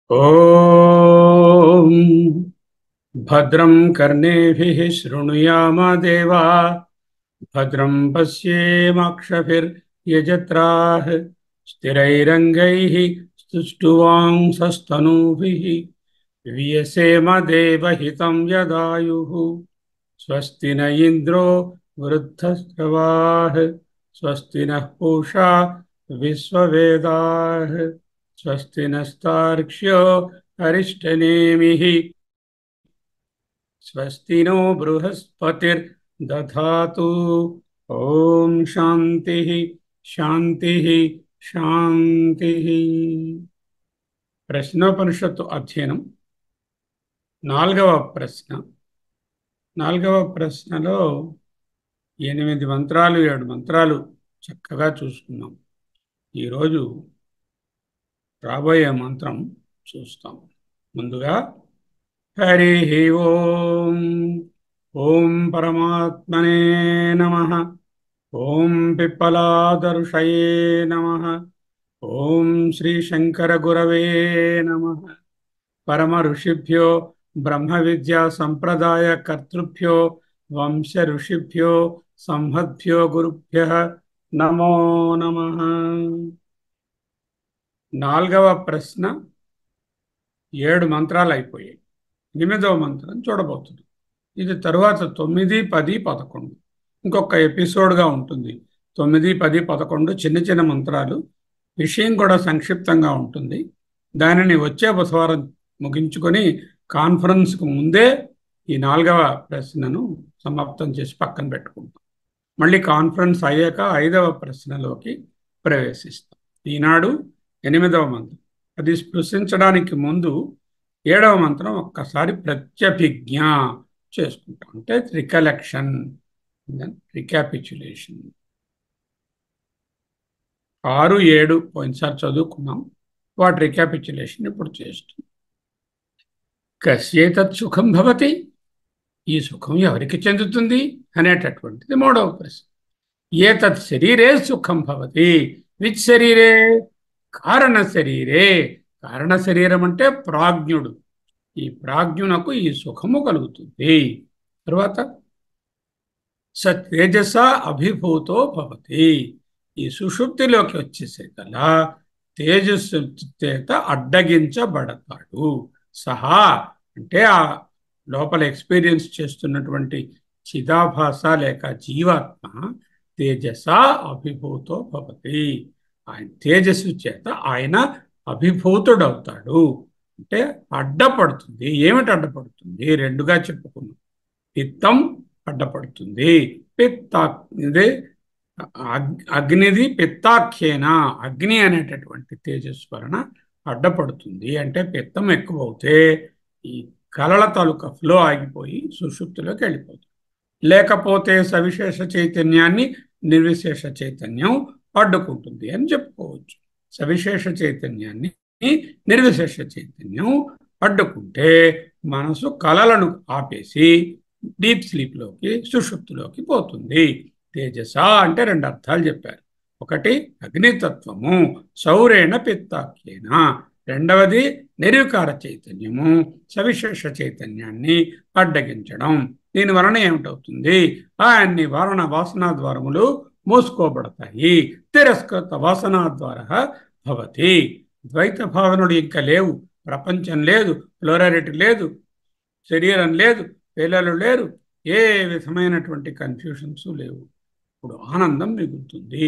ఓం భద్రం కర్ణేభిః శృణుయామ దేవా భద్రం పశ్యేమాక్షభిర్యజత్రాః స్థిరైరంగైః స్తుష్టువాంసస్తనూభిः వ్యసేమ దేవహితం యదాయుః స్వస్తి న ఇంద్రో వృద్ధశ్రవాః స్వస్తి నః పూషా విశ్వవేదాః స్వస్తి నస్తార్క్ష్యో అరిష్టనేమిః స్వస్తి నో బృహస్పతిర్దధాతు. ఓం శాంతి శాంతి శాంతి. ప్రశ్నోపనిషత్తు అధ్యయనం. నాలుగవ ప్రశ్న. నాలుగవ ప్రశ్నలో 8 మంత్రాలు 7 మంత్రాలు చక్కగా చూసుకున్నాం. ఈరోజు రాబోయే మంత్రం చూస్తాం. ముందుగా హరి ఓం. ఓం పరమాత్మనే నమః. ఓం పిప్పలాదరుషయే నమః. ఓం శ్రీ శంకర గురవే నమః. పరమ ఋషిభ్యో బ్రహ్మ విద్యా సంప్రదాయ కర్తృభ్యో వంశ ఋషిభ్యో సంహద్భ్యో గురుభ్యః నమో నమః. నాలుగవ ప్రశ్న 7 మంత్రాలు అయిపోయాయి. 8వ మంత్రం చూడబోతుంది. ఇది తరువాత 9, 10, 11 ఇంకొక ఎపిసోడ్గా ఉంటుంది. 9, 10, 11 చిన్న చిన్న మంత్రాలు. విషయం కూడా సంక్షిప్తంగా ఉంటుంది. దానిని వచ్చే బుధవారం ముగించుకొని కాన్ఫరెన్స్కు ముందే ఈ 4వ ప్రశ్నను సమాప్తం చేసి పక్కన పెట్టుకుంటాం. మళ్ళీ కాన్ఫరెన్స్ అయ్యాక 5వ ప్రశ్నలోకి ప్రవేశిస్తాం. ఈనాడు 8వ మంత్రం. అది స్పృశించడానికి ముందు 7వ మంత్రం ఒక్కసారి ప్రత్యభిజ్ఞ చేసుకుంటాం. అంటే రికలెక్షన్, రికాపిచ్యులేషన్. 6, 7 పోయినసారి చదువుకున్నాం. వాటి రికాపిచ్యులేషన్ ఇప్పుడు చేస్తుంది. కస్యేతత్ సుఖం భవతి, ఈ సుఖం ఎవరికి చెందుతుంది అనేటటువంటిది 3వ ప్రశ్న. ఏతత్ శరీరే సుఖం భవతి, విచ్ శరీరే? కారణ శరీరే. కారణ శరీరం అంటే ప్రాజ్ఞుడు. ఈ ప్రాజ్ఞునకు ఈ సుఖము కలుగుతుంది. తర్వాత స తేజస అభిభూతో భవతి, ఈ సుషుప్తిలోకి వచ్చేసరికల్లా తేజస్సు చేత అడ్డగించబడతాడు. సహా అంటే ఆ లోపల ఎక్స్పీరియన్స్ చేస్తున్నటువంటి చిదాభాస లేక జీవాత్మ తేజస అభిభూతో భవతి. ఆయన తేజస్సు చేత ఆయన అభిభూతుడవుతాడు. అంటే అడ్డపడుతుంది. ఏమిటి అడ్డపడుతుంది? 2గా చెప్పుకున్నాం. పిత్తం అడ్డపడుతుంది. అగ్నిది పిత్తాఖ్యేన, అగ్ని అనేటటువంటి తేజస్సు వలన అడ్డపడుతుంది. అంటే పిత్తం ఎక్కువ అవుతే ఈ కలల తాలూకా ఫ్లో ఆగిపోయి సుషుప్తిలోకి వెళ్ళిపోతుంది. లేకపోతే సవిశేష చైతన్యాన్ని నిర్విశేష చైతన్యం అడ్డుకుంటుంది అని చెప్పుకోవచ్చు. సవిశేష చైతన్యాన్ని నిర్విశేష చైతన్యం అడ్డుకుంటే మనసు కలలను ఆపేసి డీప్ స్లీప్లోకి సుషుప్తిలోకి పోతుంది. తేజస అంటే 2 అర్థాలు చెప్పారు. ఒకటి అగ్నితత్వము, సౌరేణ పిత్తాఖ్యేన. రెండవది నిర్వికార చైతన్యము, సవిశేష చైతన్యాన్ని అడ్డగించడం. దీని వలన ఏమిటవుతుంది? అన్ని వాసనా ద్వారములు మూసుకోబడతాయి. తిరస్కృత వాసనా ద్వారా భవతి. ద్వైత భావనుడు ఇంకా లేవు. ప్రపంచం లేదు, ప్లూరాలిటీ లేదు, శరీరం లేదు, పిల్లలు లేరు, ఏ విధమైనటువంటి కన్ఫ్యూషన్స్ లేవు. ఇప్పుడు ఆనందం మిగులుతుంది.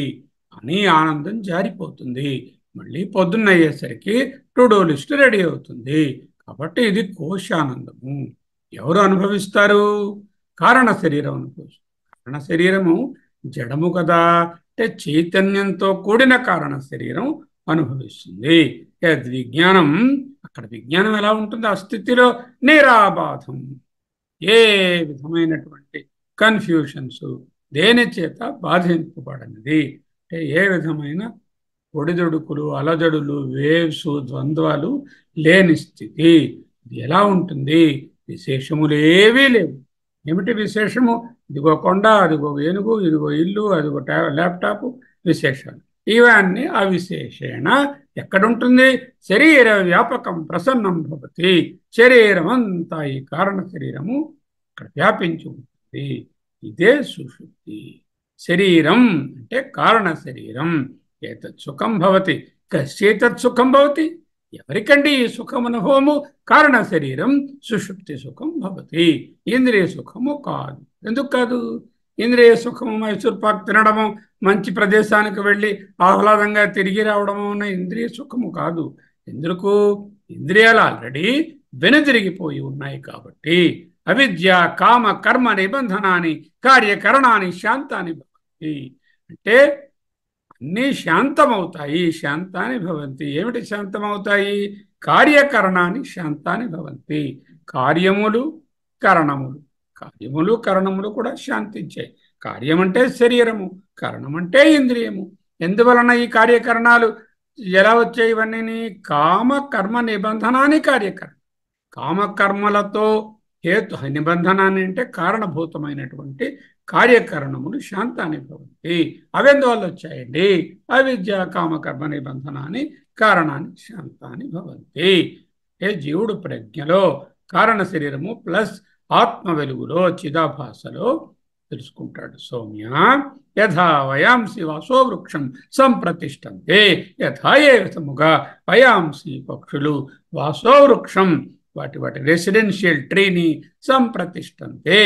అని ఆనందం జారిపోతుంది. మళ్ళీ పొద్దున్న అయ్యేసరికి టు డూ లిస్ట్ రెడీ అవుతుంది. కాబట్టి ఇది కోశానందము. ఎవరు అనుభవిస్తారు? కారణ శరీరం అనుభవిస్తారు. కారణ శరీరము జడము కదా, అంటే చైతన్యంతో కూడిన కారణ శరీరం అనుభవిస్తుంది. విజ్ఞానం, అక్కడ విజ్ఞానం ఎలా ఉంటుంది? ఆ స్థితిలో నిరాబాధం, ఏ విధమైనటువంటి కన్ఫ్యూషన్స్, దేని చేత బాధింపబడినది, అంటే ఏ విధమైన ఒడిదొడుకులు, అలజడులు, వేవ్స్, ద్వంద్వాలు లేని స్థితి. ఇది ఎలా ఉంటుంది? విశేషములేవీ లేవు. ఏమిటి విశేషము? ఇదిగో కొండ, అదిగో ఏనుగు, ఇదిగో ఇల్లు, అదిగో ల్యాప్టాప్, విశేషాలు. ఇవన్నీ అవిశేషేణ ఎక్కడుంటుంది? శరీర వ్యాపకం ప్రసన్నం భవతి. శరీరం అంతా ఈ కారణ శరీరము అక్కడ వ్యాపించి ఉంటుంది. ఇదే సుషుప్తి. శరీరం అంటే కారణ శరీరం. ఏతత్ సుఖం భవతి కస్యేతత్ సుఖం భవతి. ఎవరికండి ఈ సుఖం అనుభవము? కారణ శరీరం సుషుప్తి సుఖం భవతి. ఇంద్రియ సుఖము కాదు. ఎందుకు కాదు? ఇంద్రియ సుఖము మైసూర్ పాక్ తినడము, మంచి ప్రదేశానికి వెళ్ళి ఆహ్లాదంగా తిరిగి రావడము ఉన్న ఇంద్రియ సుఖము కాదు. ఎందుకు? ఇంద్రియాలు ఆల్రెడీ వెనుదిరిగిపోయి ఉన్నాయి కాబట్టి. అవిద్య కామ కర్మ నిబంధనాన్ని కార్యకరణాన్ని శాంతాన్ని భవంతి. అంటే అన్నీ శాంతమవుతాయి. శాంతాన్ని భవంతి. ఏమిటి శాంతమవుతాయి? కార్యకరణాన్ని శాంతాన్ని భవంతి. కార్యములు కరణములు, కార్యములు కరణములు కూడా శాంతించాయి. కార్యం అంటే శరీరము, కరణం అంటే ఇంద్రియము. ఎందువలన ఈ కార్యకరణాలు ఎలా వచ్చాయి? ఇవన్నీ కామ కర్మ నిబంధనాన్ని కార్యకరణ. కామకర్మలతో హేతు నిబంధనాన్ని అంటే కారణభూతమైనటువంటి కార్యకరణములు శాంతాన్ని భవంతి. అవెందువల్ల వచ్చాయండి? అవిద్య కామకర్మ నిబంధనాన్ని కారణాన్ని శాంతాన్ని భవంతి. జీవుడు ప్రజ్ఞలో కారణ శరీరము ప్లస్ ఆత్మ వెలుగులో చిదాభాసలో తెలుసుకుంటాడు. సౌమ్య యథా వయాంసి వాసో వృక్షం సంప్రతిష్టంతే యథా ఏ విధముగా వయాంసి పక్షులు వాసో వృక్షం వాటి వాటి రెసిడెన్షియల్ ట్రీని సంప్రతిష్టంతే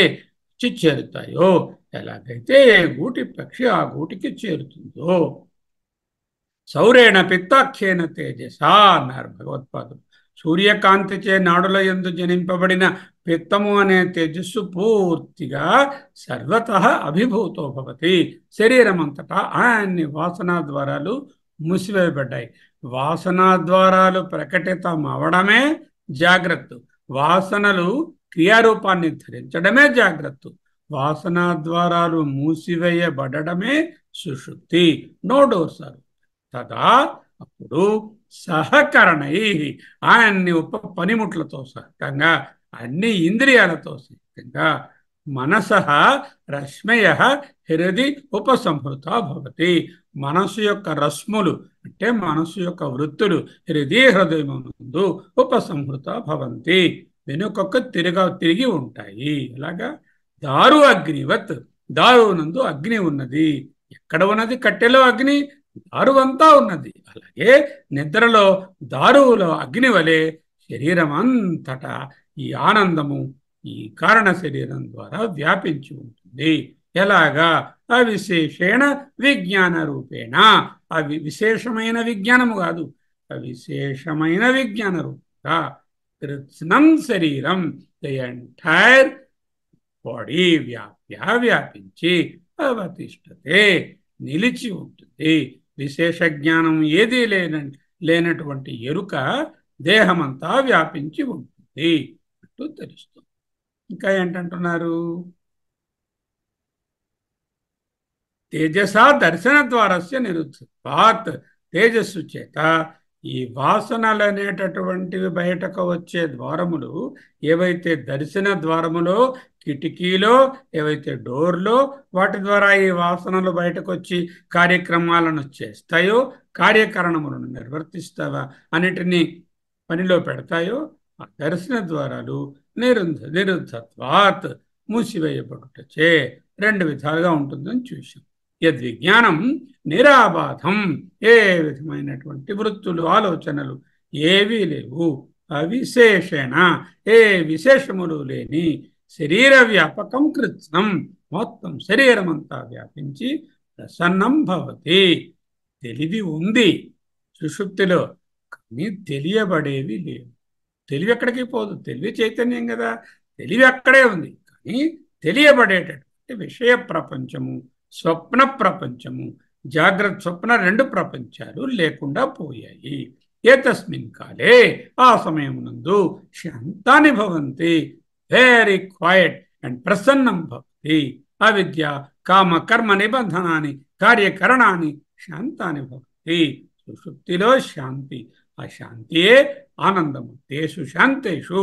చేరుతాయో, ఎలాగైతే ఏ గూటి పక్షి ఆ గూటికి చేరుతుందో. సౌరేణ పిత్తాఖ్యేన తేజస అన్నారు భగవత్పాదులు. సూర్యకాంతిచే నాడుల యందు జనింపబడిన పిత్తము అనే తేజస్సు పూర్తిగా సర్వతః అభిభూతో భవతి. శరీరం అంతటా అన్ని వాసనా ద్వారాలు మూసివేయబడ్డాయి. వాసనా ద్వారాలు ప్రకటితం అవడమే జాగ్రత్త. వాసనలు క్రియారూపాన్ని ధరించడమే జాగ్రత్త. వాసనా ద్వారాలు మూసివేయబడమే సుషుప్తి. No doors. తదా అప్పుడు సహకరణై అన్ని పనిముట్లతో సహకంగా అన్ని ఇంద్రియాలతో సహకంగా మనసః రశ్మయ హృది ఉపసంహృత భవతి. మనసు యొక్క రశ్ములు అంటే మనసు యొక్క వృత్తులు హృదయమునందు ఉపసంహృత భవంతి. వెనుకొక తిరిగి ఉంటాయి. అలాగా దారు అగ్నివత్. దారునందు అగ్ని ఉన్నది. ఎక్కడ ఉన్నది? కట్టెలో అగ్ని దారువంతా ఉన్నది. అలాగే నిద్రలో దారువులో అగ్ని వలె శరీరం అంతటా ఈ ఆనందము ఈ కారణ శరీరం ద్వారా వ్యాపించి ఉంటుంది. ఎలాగా? అవిశేషేణ విజ్ఞాన రూపేణ. అవి విశేషమైన విజ్ఞానము కాదు, అవిశేషమైన విజ్ఞాన రూపంగా కృత్స్నం శరీరం ది ఎంటైర్ బాడీ వ్యాపించి అవతిష్టతే నిలిచి ఉంటుంది. విశేష జ్ఞానం ఏదీ లేనటువంటి ఎరుక దేహమంతా వ్యాపించి ఉంటుంది అంటూ తెలుస్తుంది. ఇంకా ఏంటంటున్నారు? తేజస దర్శన ద్వారస్య నిరుద్ధత్వాత్. తేజస్సు చేత ఈ వాసనలు అనేటటువంటివి బయటకు వచ్చే ద్వారములు ఏవైతే దర్శన ద్వారములో కిటికీలో ఏవైతే డోర్లో వాటి ద్వారా ఈ వాసనలు బయటకు వచ్చి కార్యక్రమాలను చేస్తాయో, కార్యకరణములను నిర్వర్తిస్తావా అన్నిటినీ పనిలో పెడతాయో ఆ దర్శన ద్వారాలు నిరుద్ధత్వాత్ మూసివేయబడుటచే రెండు విధాలుగా ఉంటుందని చూసాం. యద్విజ్ఞానం నిరాబాధం. ఏ విధమైనటువంటి వృత్తులు ఆలోచనలు ఏవీ లేవు. అవిశేషణ ఏ విశేషములు లేని శరీర వ్యాపకం కృత్స్నం. మొత్తం శరీరం అంతా వ్యాపించి ప్రసన్నం భవతి. తెలివి ఉంది సుషుప్తిలో, కానీ తెలియబడేవి లేవు. తెలివి ఎక్కడికి పోదు. తెలివి చైతన్యం కదా, తెలివి అక్కడే ఉంది. కానీ తెలియబడేటటువంటి విషయ ప్రపంచము, స్వప్న ప్రపంచము, జాగ్రత్త స్వప్న రెండు ప్రపంచాలు లేకుండా పోయాయి. ఏతస్మిన్ కాలే ఆ సమయమునందు శాంతాని భవంతి. వెరీ క్వైట్ అండ్ ప్రసన్నం భవతి. అవిద్య కామ కర్మ నిబంధనాన్ని కార్యకరణాన్ని శాంతాని భవతి. సుషుప్తిలో శాంతి. ఆ శాంతియే ఆనందము. తేషు శాంతేషు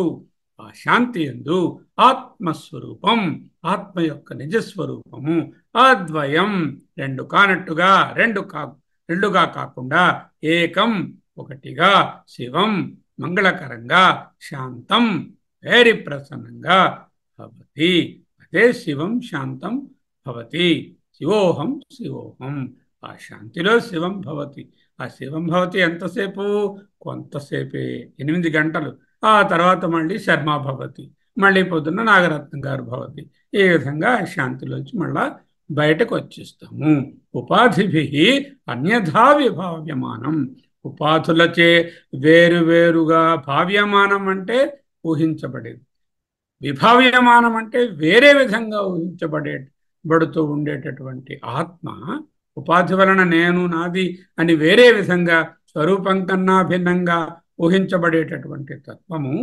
ఆ శాంతి యందు ఆత్మస్వరూపం, ఆత్మ యొక్క నిజస్వరూపము అద్వయం రెండు కానట్టుగా రెండుగా కాకుండా ఏకం ఒకటిగా శివం మంగళకరంగా శాంతం వెరీ ప్రసన్నంగా భవతి. అదే శివం శాంతం భవతి. శివోహం శివోహం. ఆ శాంతిలో శివం భవతి. ఆ శివం భవతి ఎంతసేపు? కొంతసేపే, 8 గంటలు. ఆ తర్వాత మళ్ళీ శర్మ భవతి, మళ్ళీ పొద్దున్న నాగరత్నం గారు భవతి. ఈ విధంగా శాంతిలోంచి మళ్ళా బయటకు వచ్చేస్తాము. ఉపాధిభి అన్యథా విభావ్యమానం. ఉపాధులచే వేరువేరుగా భావ్యమానం అంటే ఊహించబడేది. విభావ్యమానం అంటే వేరే విధంగా ఊహించబడుతూ ఉండేటటువంటి ఆత్మ ఉపాధి వలన నేను నాది అని వేరే విధంగా స్వరూపం కన్నా భిన్నంగా ఊహించబడేటటువంటి తత్వము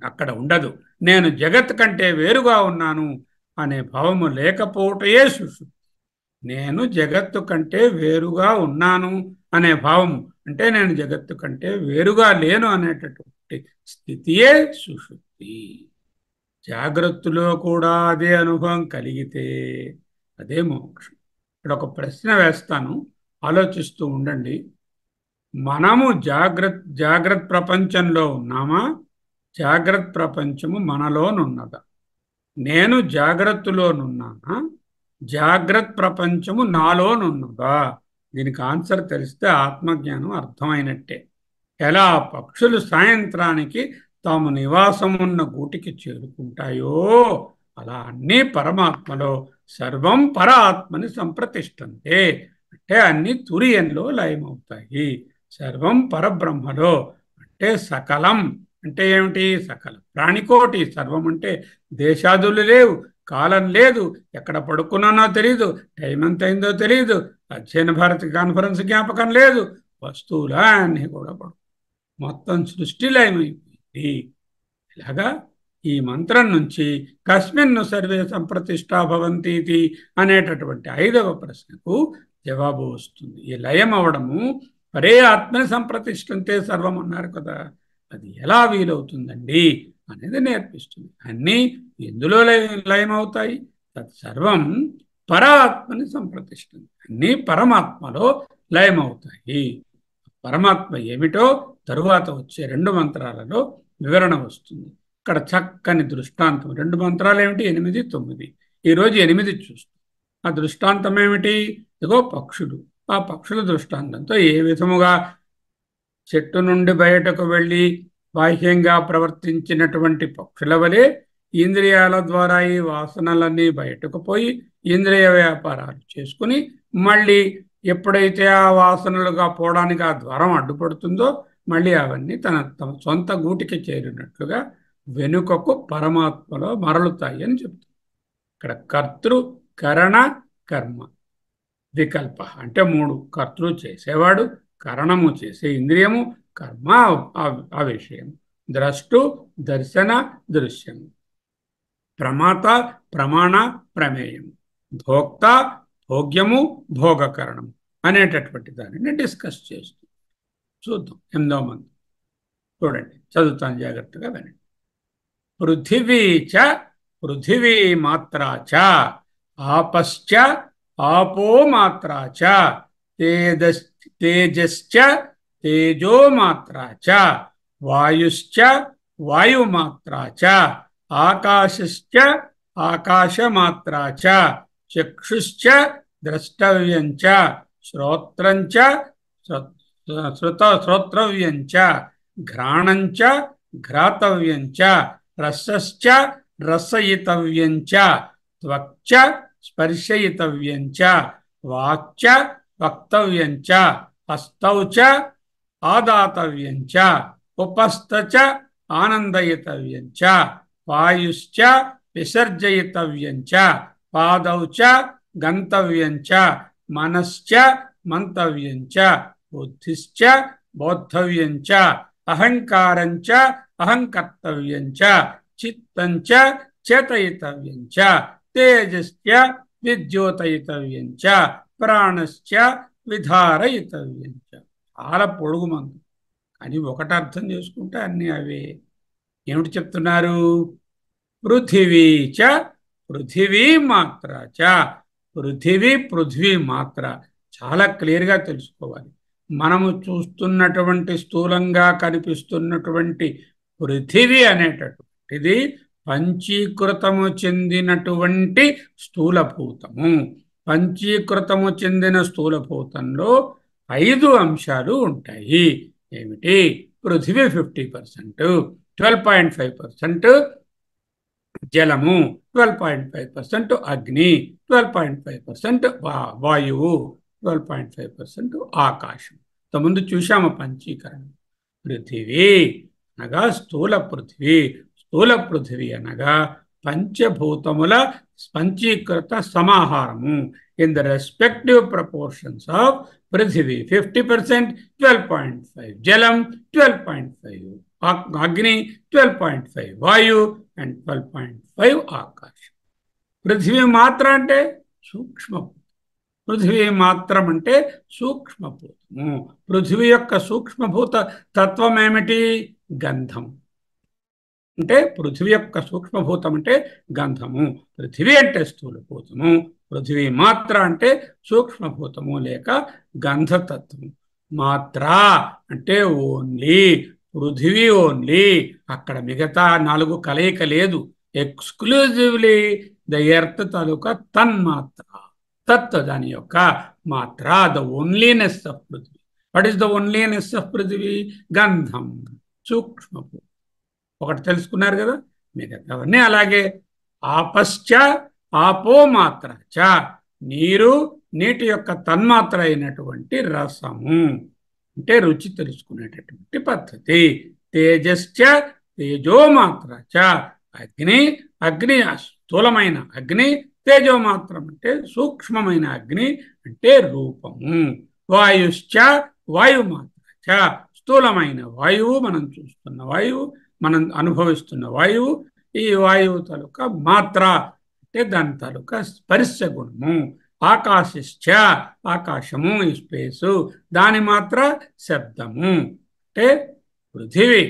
అక్కడ ఉండదు. నేను జగత్ కంటే వేరుగా ఉన్నాను అనే భావము లేకపోవటయే సుషుప్తి. నేను జగత్తు కంటే వేరుగా ఉన్నాను అనే భావము అంటే నేను జగత్తు కంటే వేరుగా లేను అనేటటువంటి స్థితియే సుషుప్తి. జాగ్రత్తలో కూడా అదే అనుభవం కలిగితే అదే మోక్షం. ఇక్కడ ఒక ప్రశ్న వేస్తాను, ఆలోచిస్తూ ఉండండి. మనము జాగ్రత్త ప్రపంచంలో ఉన్నామా? జాగ్రత్త ప్రపంచము మనలోనున్నదా? నేను జాగ్రత్తలోనున్నానా? జాగ్రత్త ప్రపంచము నాలోనున్నదా? దీనికి ఆన్సర్ తెలిస్తే ఆత్మజ్ఞానం అర్థమైనట్టే. ఎలా పక్షులు సాయంత్రానికి తాము నివాసం ఉన్న గూటికి చేరుకుంటాయో అలా అన్నీ పరమాత్మలో సర్వం పరాత్మని సంప్రతిష్టంతే. అంటే అన్ని తురియంలో లయమవుతాయి. సర్వం పరబ్రహ్మలో అంటే సకలం అంటే ఏమిటి? సకలం ప్రాణికోటి. సర్వం అంటే దేశాదులు లేవు, కాలం లేదు, ఎక్కడ పడుకున్నానో తెలియదు, టైం ఎంత అయిందో తెలియదు, అధ్యయన భారతి కాన్ఫరెన్స్ జ్ఞాపకం లేదు, వస్తువులన్నీ కూడా మొత్తం సృష్టి లయమైపోయింది. ఇలాగా ఈ మంత్రం నుంచి కస్మిన్ను సర్వే సంప్రతిష్టా భవంతి అనేటటువంటి 5వ ప్రశ్నకు జవాబు వస్తుంది. ఈ లయం అవడము పరే ఆత్మని సంప్రతిష్టంతే సర్వం అన్నారు కదా, అది ఎలా వీలవుతుందండి అనేది నేర్పిస్తుంది. అన్నీ ఎందులో లయమవుతాయి? తత్సర్వం పరాత్మని సంప్రతిష్టం. అన్నీ పరమాత్మలో లయమవుతాయి. పరమాత్మ ఏమిటో తరువాత వచ్చే 2 మంత్రాలలో వివరణ వస్తుంది. ఇక్కడ చక్కని దృష్టాంతం. 2 మంత్రాలు ఏమిటి? 8, 9. ఈరోజు 8 చూస్తాం. ఆ దృష్టాంతం ఏమిటి? ఇదిగో పక్షులు. ఆ పక్షుల దృష్టాంతంతో ఏ విధముగా చెట్టు నుండి బయటకు వెళ్ళి బాహ్యంగా ప్రవర్తించినటువంటి పక్షుల వలె ఇంద్రియాల ద్వారా ఈ వాసనలన్నీ బయటకు పోయి ఇంద్రియ వ్యాపారాలు చేసుకుని మళ్ళీ ఎప్పుడైతే ఆ వాసనలుగా పోవడానికి ఆ ద్వారం అడ్డుపడుతుందో మళ్ళీ అవన్నీ తమ సొంత గూటికి చేరినట్లుగా వెనుకకు పరమాత్మలో మరలుతాయి అని చెప్తుంది. ఇక్కడ కర్తృ కరణ కర్మ వికల్ప అంటే 3. కర్తృ చేసేవాడు, కరణము చేసే ఇంద్రియము, కర్మ ఆ విషయం, ద్రష్టు దర్శన దృశ్యము, ప్రమాత ప్రమాణ ప్రమేయం, భోక్త భోగ్యము భోగకరణము అనేటటువంటి దానిని డిస్కస్ చేస్తూ చూద్దాం. 8వ మంత్రం చూడండి, చదువుతాను, జాగ్రత్తగా వినండి. పృథివీ చ పృథివీ మాత్రా చ ఆపశ్చ ఆపో మాత్రా చ తేజశ్చ తేజో మాత్రా చ వాయుశ్చ వాయుమాత్రా చ ఆకాశశ్చ ఆకాశమాత్రా చ చక్షుశ్చ ద్రష్టవ్యం చ శ్రోత్రం చ శ్రోత్రవ్యం చ ఘ్రాణం చ ఘ్రాతవ్యం చ రసశ్చ రసయితవ్యం చ త్వక్చ స్పర్శయితవ్యం చ వాక్చ వక్తవ్యం చ హస్తౌ చ ఆదాతవ్యం చ ఉపస్థ చ ఆనందయితవ్యం చ వాయుశ్చ విసర్జయితవ్యం చ పాదౌ చ గంతవ్యం చ మనశ్చ మంతవ్యం చ బుద్ధిశ్చ బోద్ధవ్యం చ అహంకారం చ అహంకర్తవ్యం చ చిత్తం చ చేతయితవ్యం చ తేజశ్చ విద్యోతయితవ్యం చ ప్రాణశ్చ విధారయితవ్యం చ. చాలా పొడుగు మందు, కానీ ఒకటి అర్థం చేసుకుంటే అన్నీ అవే. ఏమిటి చెప్తున్నారు? పృథివీ చ పృథివీ మాత్ర చ. పృథివీ పృథ్వీ మాత్ర చాలా క్లియర్గా తెలుసుకోవాలి. మనము చూస్తున్నటువంటి స్థూలంగా కనిపిస్తున్నటువంటి పృథివీ అనేటటువంటిది పంచీకృతము చెందినటువంటి స్థూలభూతము. పంచీకృతము చెందిన స్థూలభూతంలో 5 అంశాలు ఉంటాయి. ఏమిటి? పృథివీ 50%, 12.5% జలము, 12.5% అగ్ని, 12.5% వాయువు, 12.5% ఆకాశం. ముందు చూశాము పంచీకరణ. పృథివీ అనగా స్థూల పృథివీ. స్థూల పృథివీ అనగా పంచభూతముల పంచీకృత సమాహారము. In the respective proportions of prithvi 50%, 12.5 జలం, 12.5 అగ్ని, 12.5 వాయు అండ్ 12.5 ఆకాశం. పృథివీ మాత్రం అంటే సూక్ష్మభూతం. పృథివీ మాత్రం అంటే సూక్ష్మభూతము. పృథివీ యొక్క సూక్ష్మభూత తత్వం ఏమిటి? గంధం. అంటే పృథివీ యొక్క సూక్ష్మభూతం అంటే గంధము. పృథివీ అంటే స్థూలభూతము, పృథివీ మాత్ర అంటే సూక్ష్మభూతము లేక గంధతత్వము. మాత్ర అంటే ఓన్లీ, పృథివీ ఓన్లీ. అక్కడ మిగతా 4 కలయిక లేదు. ఎక్స్క్లూజివ్లీ ద ఎర్త్ తాలూకా తన్మాత్ర, తత్ దాని యొక్క మాత్ర, ద ఓన్లీనెస్ ఆఫ్ పృథివీ. వాట్ ఈస్ ద ఓన్లీనెస్ ఆఫ్ పృథివీ? గంధం, సూక్ష్మభూతం. ఒకటి తెలుసుకున్నారు కదా. మిగతావన్నీ అలాగే. ఆపశ్చ ఆపో మాత్ర చ, నీరు, నీటి యొక్క తన్మాత్ర అయినటువంటి రసము అంటే రుచి తెలుసుకునేటటువంటి పద్ధతి. తేజశ్చ తేజోమాత్ర చ, అగ్ని, అగ్ని స్థూలమైన అగ్ని, తేజోమాత్రం అంటే సూక్ష్మమైన అగ్ని అంటే రూపము. వాయుశ్చ వాయుమాత్ర చ, స్థూలమైన వాయువు, మనం చూస్తున్న వాయువు, మనం అనుభవిస్తున్న వాయువు. ఈ వాయువు తాలూకా మాత్ర అంటే దాని తాలూకా స్పర్శ గుణము. ఆకాశశ్చ, ఆకాశము ఈ స్పేసు, దాని మాత్ర శబ్దము. అంటే పృథివీ,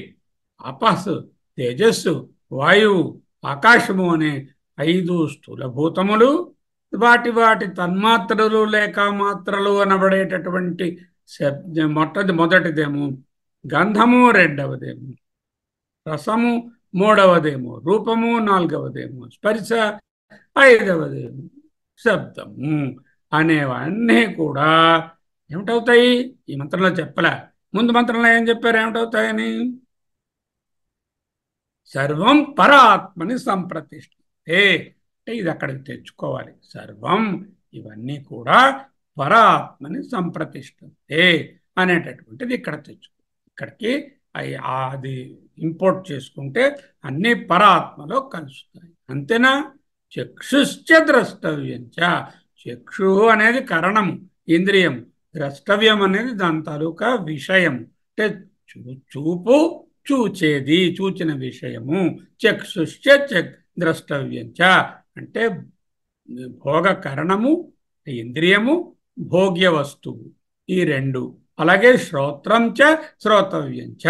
ఆపస్సు, తేజస్సు, వాయువు, ఆకాశము అనే 5 స్థూలభూతములు, వాటి వాటి తన్మాత్రలు లేక మాత్రలు అనబడేటటువంటి మొదటిదేమో గంధము, రెండవదేమో రసము, మూడవదేమో రూపము, నాలుగవదేమో స్పర్శ, ఐదవదేమో శబ్దము అనేవన్నీ కూడా ఏమిటవుతాయి? ఈ మంత్రంలో చెప్పలే. ముందు మంత్రంలో ఏం చెప్పారు ఏమిటవుతాయని? సర్వం పరాత్మని సంప్రతిష్ఠతే. అంటే ఇది అక్కడికి తెచ్చుకోవాలి. సర్వం, ఇవన్నీ కూడా పరాత్మని సంప్రతిష్ఠతే అనేటటువంటిది ఇక్కడ తెచ్చుకో. ఇక్కడికి అది ఇంపోర్ట్ చేసుకుంటే అన్ని పరాత్మలో కలుస్తాయి. అంతేనా? చక్షుశ్చ ద్రష్టవ్యంచ, చక్షు అనేది కరణము, ఇంద్రియం. ద్రష్టవ్యం అనేది దాని తాలూకా విషయం. అంటే చూపు, చూచేది, చూచిన విషయము. చక్షుశ్చ ద్రష్టవ్యంచ అంటే భోగ కరణము, ఇంద్రియము, భోగ్య వస్తువు, ఈ 2. అలాగే శ్రోత్రంచ శ్రోతవ్యంచ,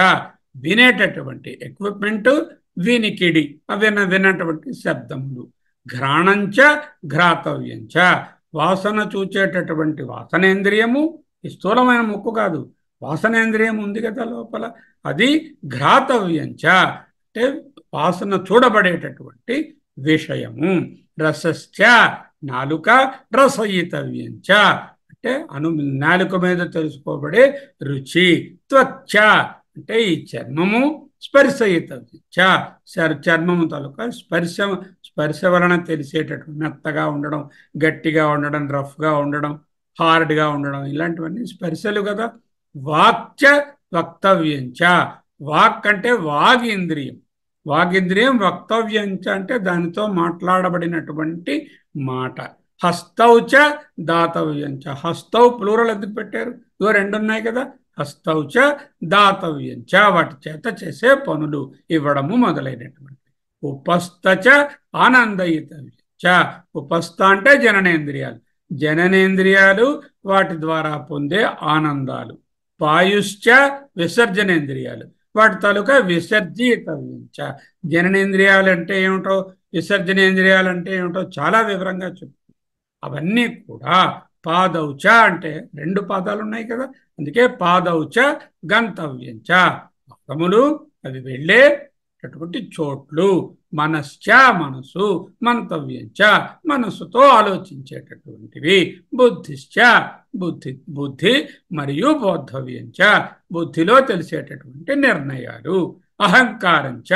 వినేటటువంటి ఎక్విప్మెంట్, వినికిడి, వినటువంటి శబ్దములు. ఘ్రాణంచ ఘ్రాతవ్యంచ, వాసన చూచేటటువంటి వాసనేంద్రియము. ఈ స్థూలమైన ముక్కు కాదు, వాసనేంద్రియం ఉంది కదా లోపల, అది ఘ్రాతవ్యంచ అంటే వాసన చూడబడేటటువంటి విషయము. రసశ్చ నాలుక రసయితవ్యంచ అంటే నాలుక మీద తెలుసుకోబడే రుచి. త్వచ్చ అంటే ఈ చర్మము, స్పర్శయితవ్యంచ చర్మము తాలూకా స్పర్శ వలన తెలిసేటటువంటి మెత్తగా ఉండడం, గట్టిగా ఉండడం, రఫ్గా ఉండడం, హార్డ్గా ఉండడం, ఇలాంటివన్నీ స్పర్శలు కదా. వాక్చ వక్తవ్యంచ, వాక్ అంటే వాగింద్రియం, వాగింద్రియం. వక్తవ్యంచ అంటే దానితో మాట్లాడబడినటువంటి మాట. హస్తౌచ దాతవ్యంచ, హస్తౌ ప్లూరల్ ఎందుకు పెట్టారు? 2 ఉన్నాయి కదా. హస్తౌచ దాతవ్యంచ వాటి చేత చేసే పనులు, ఇవ్వడము మొదలైనటువంటి. ఉపస్థచ ఆనందయితవ్యంచ, ఉపస్థ అంటే జననేంద్రియాలు, జననేంద్రియాలు వాటి ద్వారా పొందే ఆనందాలు. పాయుశ్చ విసర్జనేంద్రియాలు, వాటి తాలూకా విసర్జితవ్యంచ. జననేంద్రియాలు అంటే ఏమిటో, విసర్జనేంద్రియాలు అంటే ఏమిటో చాలా వివరంగా చెప్పు. అవన్నీ కూడా పాదౌచ అంటే రెండు పాదాలు ఉన్నాయి కదా, అందుకే పాదౌచ గంతవ్యంచ, పాదములు అవి వెళ్ళేటటువంటి చోట్లు, మనశ్చ మనసు, మంతవ్యంచ మనస్సుతో ఆలోచించేటటువంటివి, బుద్ధిశ్చ బుద్ధి మరియు బోద్ధవ్యంచ బుద్ధిలో తెలిసేటటువంటి నిర్ణయాలు, అహంకారంచ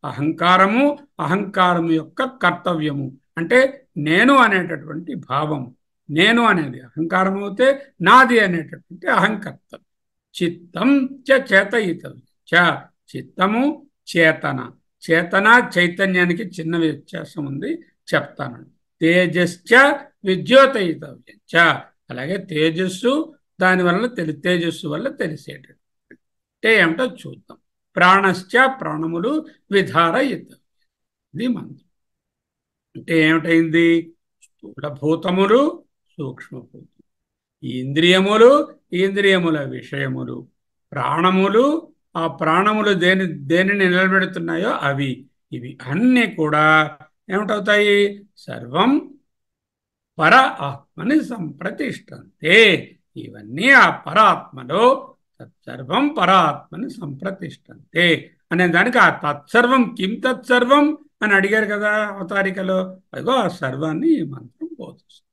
అహంకారము, అహంకారము యొక్క కర్తవ్యము అంటే నేను అనేటటువంటి భావం, నేను అనేది అహంకారం అవుతే నాది అనేటటువంటి అహంకర్త, చిత్తం చేతయితవ్యం చ చిత్తము చేతన, చేతన చైతన్యానికి చిన్న వ్యత్యాసం ఉంది చెప్తాను. తేజశ్చ విద్యోతయితవ్యం చ అలాగే తేజస్సు దానివల్ల తేజస్సు వల్ల తెలిసేటటువంటి అంటే ఏమిటో చూద్దాం. ప్రాణశ్చ ప్రాణములు విధారయిత, ఇది మంత్రం. అంటే ఏమిటైంది? స్థూలభూతములు సూక్ష్మభూతములు, ఇంద్రియములు ఇంద్రియముల విషయములు, ప్రాణములు ఆ ప్రాణములు దేనిని నిలబెడుతున్నాయో అవి, ఇవి అన్నీ కూడా ఏమిటవుతాయి? సర్వం పర ఆత్మని సంప్రతిష్టంతే, ఇవన్నీ ఆ పరాత్మలో తత్సర్వం పరాత్మని సంప్రతిష్టంతే అనే దానికి ఆ తత్సర్వం కిం తత్సర్వం అని అడిగారు కదా అవతారికలో, అదిగో ఆ సర్వాన్ని ఈ మంత్రం బోధిస్తుంది.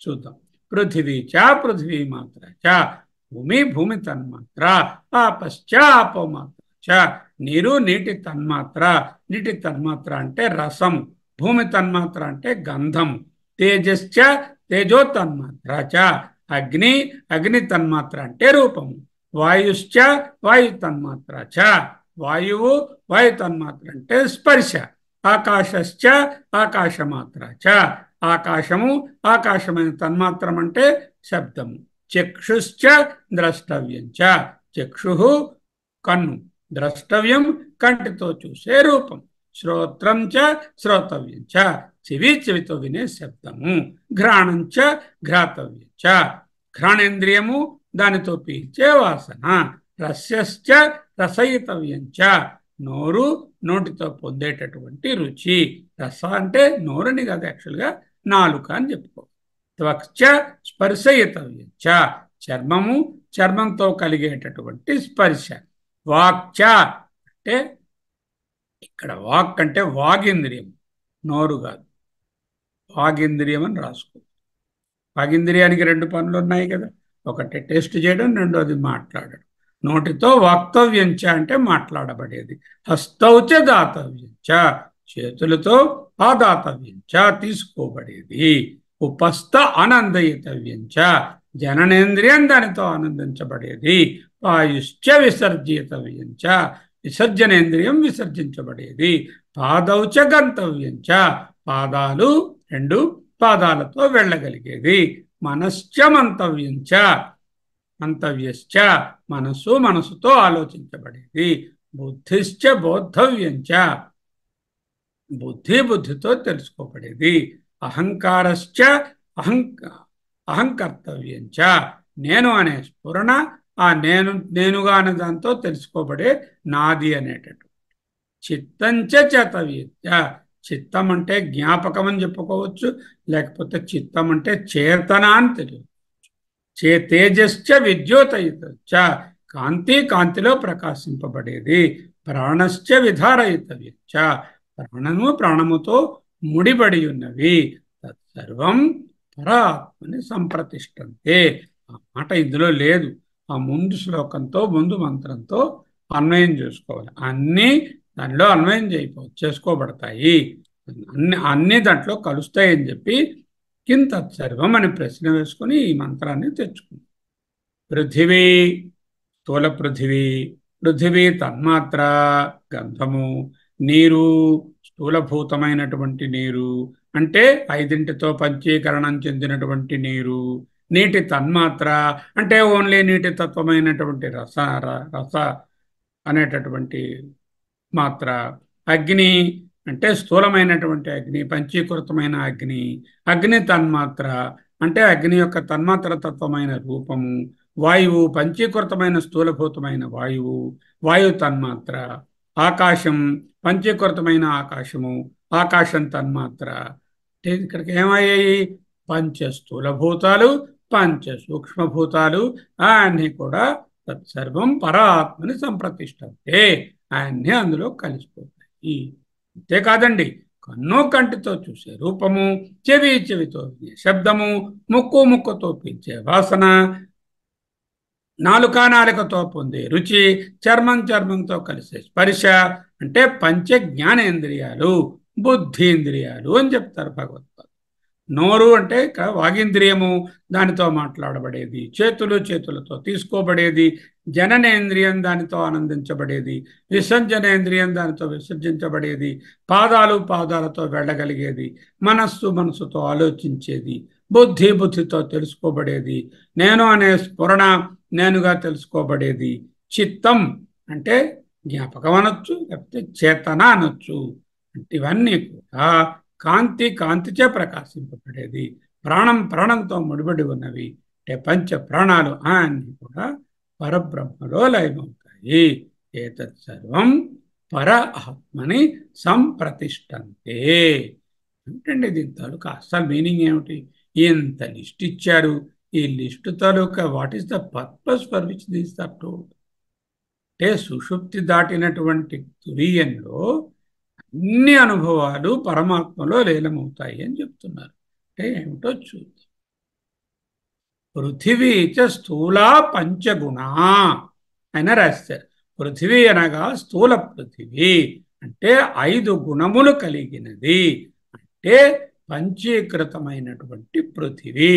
చూద్దాం. పృథివీ చ పృథివీ మాత్ర చ భూమి భూమి తన్మాత్ర, ఆపశ్చ ఆపమాత్ర చ నీరు నీటి తన్మాత్ర, నీటి తన్మాత్ర అంటే రసం, భూమి తన్మాత్ర అంటే గంధం, తేజశ్చ తేజో తన్మాత్ర చ అగ్ని అగ్ని తన్మాత్ర అంటే రూపము, వాయుశ్చ వాయు తన్మాత్ర చ వాయువు వాయు తన్మాత్ర అంటే స్పర్శ, ఆకాశశ్చ ఆకాశమాత్ర చ ఆకాశము ఆకాశమైన తన్మాత్రం అంటే శబ్దము, చక్షుశ్చ ద్రష్టవ్యం చ చక్షు కన్ను, ద్రష్టవ్యం కంటితో చూసే రూపం, శ్రోత్రం చ శ్రోతవ్యం చ చెవితో వినే శబ్దము, ఘ్రాణం చ ఘ్రాతవ్యం చ ఘ్రాణేంద్రియము దానితో పీల్చే వాసన, రస్యశ్చ రసయితవ్యం చ నోరు నోటితో పొందేటటువంటి రుచి, రస అంటే నోరుని కాదు యాక్చువల్గా నాలుక అని చెప్పుకో, త్వక్చ స్పర్శయితవ్యం చ చర్మము చర్మంతో కలిగేటటువంటి స్పర్శ, వాక్చ అంటే ఇక్కడ వాక్ అంటే వాగింద్రియం నోరు కాదు, వాగింద్రియం అని రాసుకో. వాగింద్రియానికి రెండు పనులు ఉన్నాయి కదా, ఒకటి టెస్ట్ చేయడం, రెండోది మాట్లాడడం. నోటితో వక్తవ్యంచ అంటే మాట్లాడబడేది, హస్తౌచ దాతవ్యంచ చేతులతో ఆ దాతవ్యంచ తీసుకోబడేది, ఉపస్థ ఆనందయితవ్యంచ జననేంద్రియం దానితో ఆనందించబడేది, వాయుశ్చ విసర్జితవ్యంచ విసర్జనేంద్రియం విసర్జించబడేది, పాదౌచ గంతవ్యంచ పాదాలు రెండు పాదాలతో వెళ్ళగలిగేది, మనశ్చ మంతవ్యంచ మంతవ్యశ్చ మనస్సు మనసుతో ఆలోచించబడేది, బుద్ధిశ్చ బోద్ధవ్యంచ బుద్ధితో తెలుసుకోబడేది, అహంకారశ్చ అహంకర్తవ్యంచ నేను అనే స్ఫురణ ఆ నేనుగా అనే దాంతో తెలుసుకోబడే నాది అనేటటువంటి, చిత్తంచ చేతవ్యంచ చిత్తం అంటే జ్ఞాపకం అని చెప్పుకోవచ్చు, లేకపోతే చిత్తం అంటే చేతన అని తెలియదు, తేజశ్చ విద్యోతయిత కాంతిలో ప్రకాశింపబడేది, ప్రాణశ్చ విధారయితవ్యం చ ప్రాణముతో ముడిపడి ఉన్నవి, తత్సర్వం పరాత్మని సంప్రతిష్టంతే. ఆ మాట ఇందులో లేదు, ఆ ముందు శ్లోకంతో ముందు మంత్రంతో అన్వయం చేసుకోవాలి, అన్నీ దానిలో అన్వయం చేసుకోబడతాయి, అన్ని దాంట్లో కలుస్తాయని చెప్పి కిం తత్సర్వం అని ప్రశ్న వేసుకుని ఈ మంత్రాన్ని తెచ్చుకుంది. పృథివీ స్థూల పృథివీ తన్మాత్ర గంధము, నీరు స్థూలభూతమైనటువంటి నీరు అంటే ఐదింటితో పంచీకరణం చెందినటువంటి నీరు, నీటి తన్మాత్ర అంటే ఓన్లీ నీటి తత్వమైనటువంటి రస అనేటటువంటి మాత్ర, అగ్ని అంటే స్థూలమైనటువంటి అగ్ని పంచీకృతమైన అగ్ని తన్మాత్ర అంటే అగ్ని యొక్క తన్మాత్ర తత్వమైన రూపము, వాయువు పంచీకృతమైన స్థూలభూతమైన వాయు తన్మాత్ర, ఆకాశం పంచీకృతమైన ఆకాశం తన్మాత్ర. ఇక్కడికి ఏమయ్యాయి? పంచస్థూలభూతాలు, పంచ సూక్ష్మభూతాలు అన్నీ కూడా తత్సర్వం పరాత్మని సంప్రతిష్టంతే, అన్నీ అందులో కలిసిపోతాయి. అంతేకాదండి, కన్ను కంటితో చూసే రూపము, చెవి చెవితో వినే శబ్దము, ముక్కు ముక్కుతో పీల్చే వాసన, నాలుక నాలుకతో పొందే రుచి, చర్మం చర్మంతో కలిసే స్పర్శ, అంటే పంచ జ్ఞానేంద్రియాలు, బుద్ధీంద్రియాలు అని చెప్తారు భగవద్పాద. నోరు అంటే ఇక్కడ వాగింద్రియము, దానితో మాట్లాడబడేది. చేతులు, చేతులతో తీసుకోబడేది. జననేంద్రియం, దానితో ఆనందించబడేది. విసర్జనేంద్రియం, దానితో విసర్జించబడేది. పాదాలు, పాదాలతో వెళ్ళగలిగేది. మనస్సు, మనసుతో ఆలోచించేది. బుద్ధి, బుద్ధితో తెలుసుకోబడేది. నేను అనే స్ఫురణ, నేనుగా తెలుసుకోబడేది. చిత్తం అంటే జ్ఞాపకం అనొచ్చు, లేకపోతే చేతన అనొచ్చు. ఇవన్నీ కూడా కాంతి, కాంతిచే ప్రకాశింపబడేది. ప్రాణం, ప్రాణంతో ముడిపడి ఉన్నవి. అంటే పంచ ప్రాణాలు అన్నీ కూడా పరబ్రహ్మలో లయమవుతాయి. ఏతత్ సర్వం పర ఆత్మని సంప్రతిష్టంతే. ఏంటండి దీని తాలూకా అసలు మీనింగ్ ఏమిటి? ఇంత లిస్ట్ ఇచ్చారు. ఈ లిస్టు తాలూకా what is the purpose for which these are told? అంటే సుషుప్తి దాటినటువంటి తురీయంలో అన్ని అనుభవాలు పరమాత్మలో లీలమవుతాయి అని చెప్తున్నారు. అంటే ఏమిటో చూద్దాం. పృథివీ చ స్థూల పంచగుణ ఆయన రాశారు. పృథివీ అనగా స్థూల పృథివీ అంటే 5 గుణములు కలిగినది. అంటే పంచీకృతమైనటువంటి పృథివీ.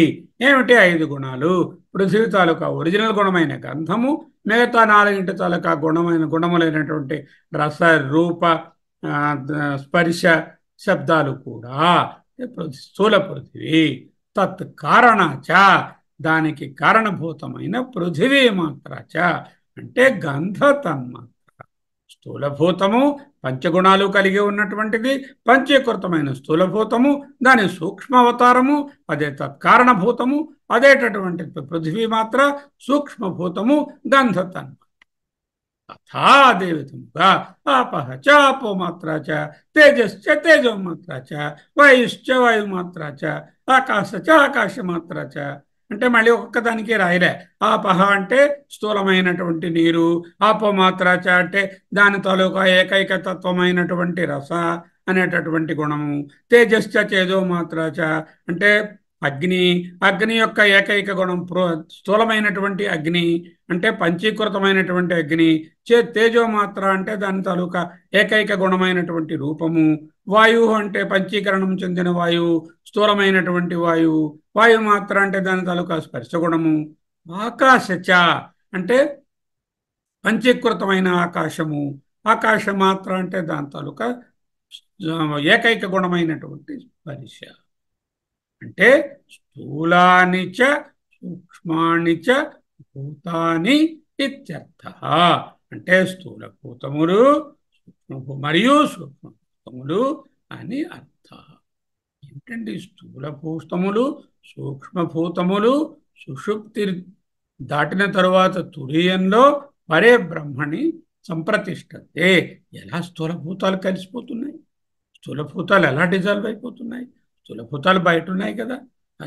ఏమిటి 5 గుణాలు? పృథివీ తాలూకా ఒరిజినల్ గుణమైన గంధము, మిగతా 4 తాలూకా గుణములైనటువంటి రస, రూప, స్పర్శ, శబ్దాలు కూడా స్థూల పృథివీ. తత్ కారణాచ, దానికి కారణభూతమైన పృథివీ మాత్రచ అంటే గంధ తన్మాత్ర. స్థూలభూతము పంచగుణాలు కలిగి ఉన్నటువంటిది, పంచీకృతమైన స్థూలభూతము, దాని సూక్ష్మావతారము, అదే తత్కారణభూతము, అదేటటువంటి పృథివీ మాత్ర సూక్ష్మభూతము, గంధ తన్మాత్ర. తథా అదే విధముగా ఆపః చ ఆపోమాత్ర చ, తేజశ్చ తేజోమాత్ర చ, వాయుశ్చ వాయుమాత్ర చ, ఆకాశ చ ఆకాశమాత్ర చ. అంటే మళ్ళీ ఒక్కదానికి రాయలే. ఆపహ అంటే స్థూలమైనటువంటి నీరు, ఆపోమాత్ర చ అంటే దాని తాలూకా ఏకైక తత్వమైనటువంటి రస అనేటటువంటి గుణము, తేజశ్చ తేజోమాత్ర చ అంటే అగ్ని, అగ్ని యొక్క ఏకైక గుణం స్థూలమైనటువంటి అగ్ని అంటే పంచీకృతమైనటువంటి అగ్ని, తేజోమాత్ర అంటే దాని తాలూకా ఏకైక గుణమైనటువంటి రూపము, వాయువు అంటే పంచీకరణం చెందిన వాయువు, స్థూలమైనటువంటి వాయువు, వాయుమాత్ర అంటే దాని తాలూకా స్పర్శగుణము, ఆకాశచ అంటే పంచీకృతమైన ఆకాశము, ఆకాశమాత్ర అంటే దాని తాలూకా ఏకైక గుణమైనటువంటి స్పర్శ. అంటే స్థూలాని చ సూక్ష్మాని చ భూతాని ఇత్యర్థః. అంటే స్థూలభూతములు మరియు సూక్ష్మభూతములు అని అర్థం. ఏంటండి స్థూలభూతములు, సూక్ష్మభూతములు సుషుప్తి దాటిన తరువాత తురీయంలో పరే బ్రహ్మని సంప్రతిష్టతే. ఎలా స్థూలభూతాలు కలిసిపోతున్నాయి? స్థూలభూతాలు ఎలా డిజాల్వ్ అయిపోతున్నాయి? స్థూలభూతాలు బయట ఉన్నాయి కదా. ఆ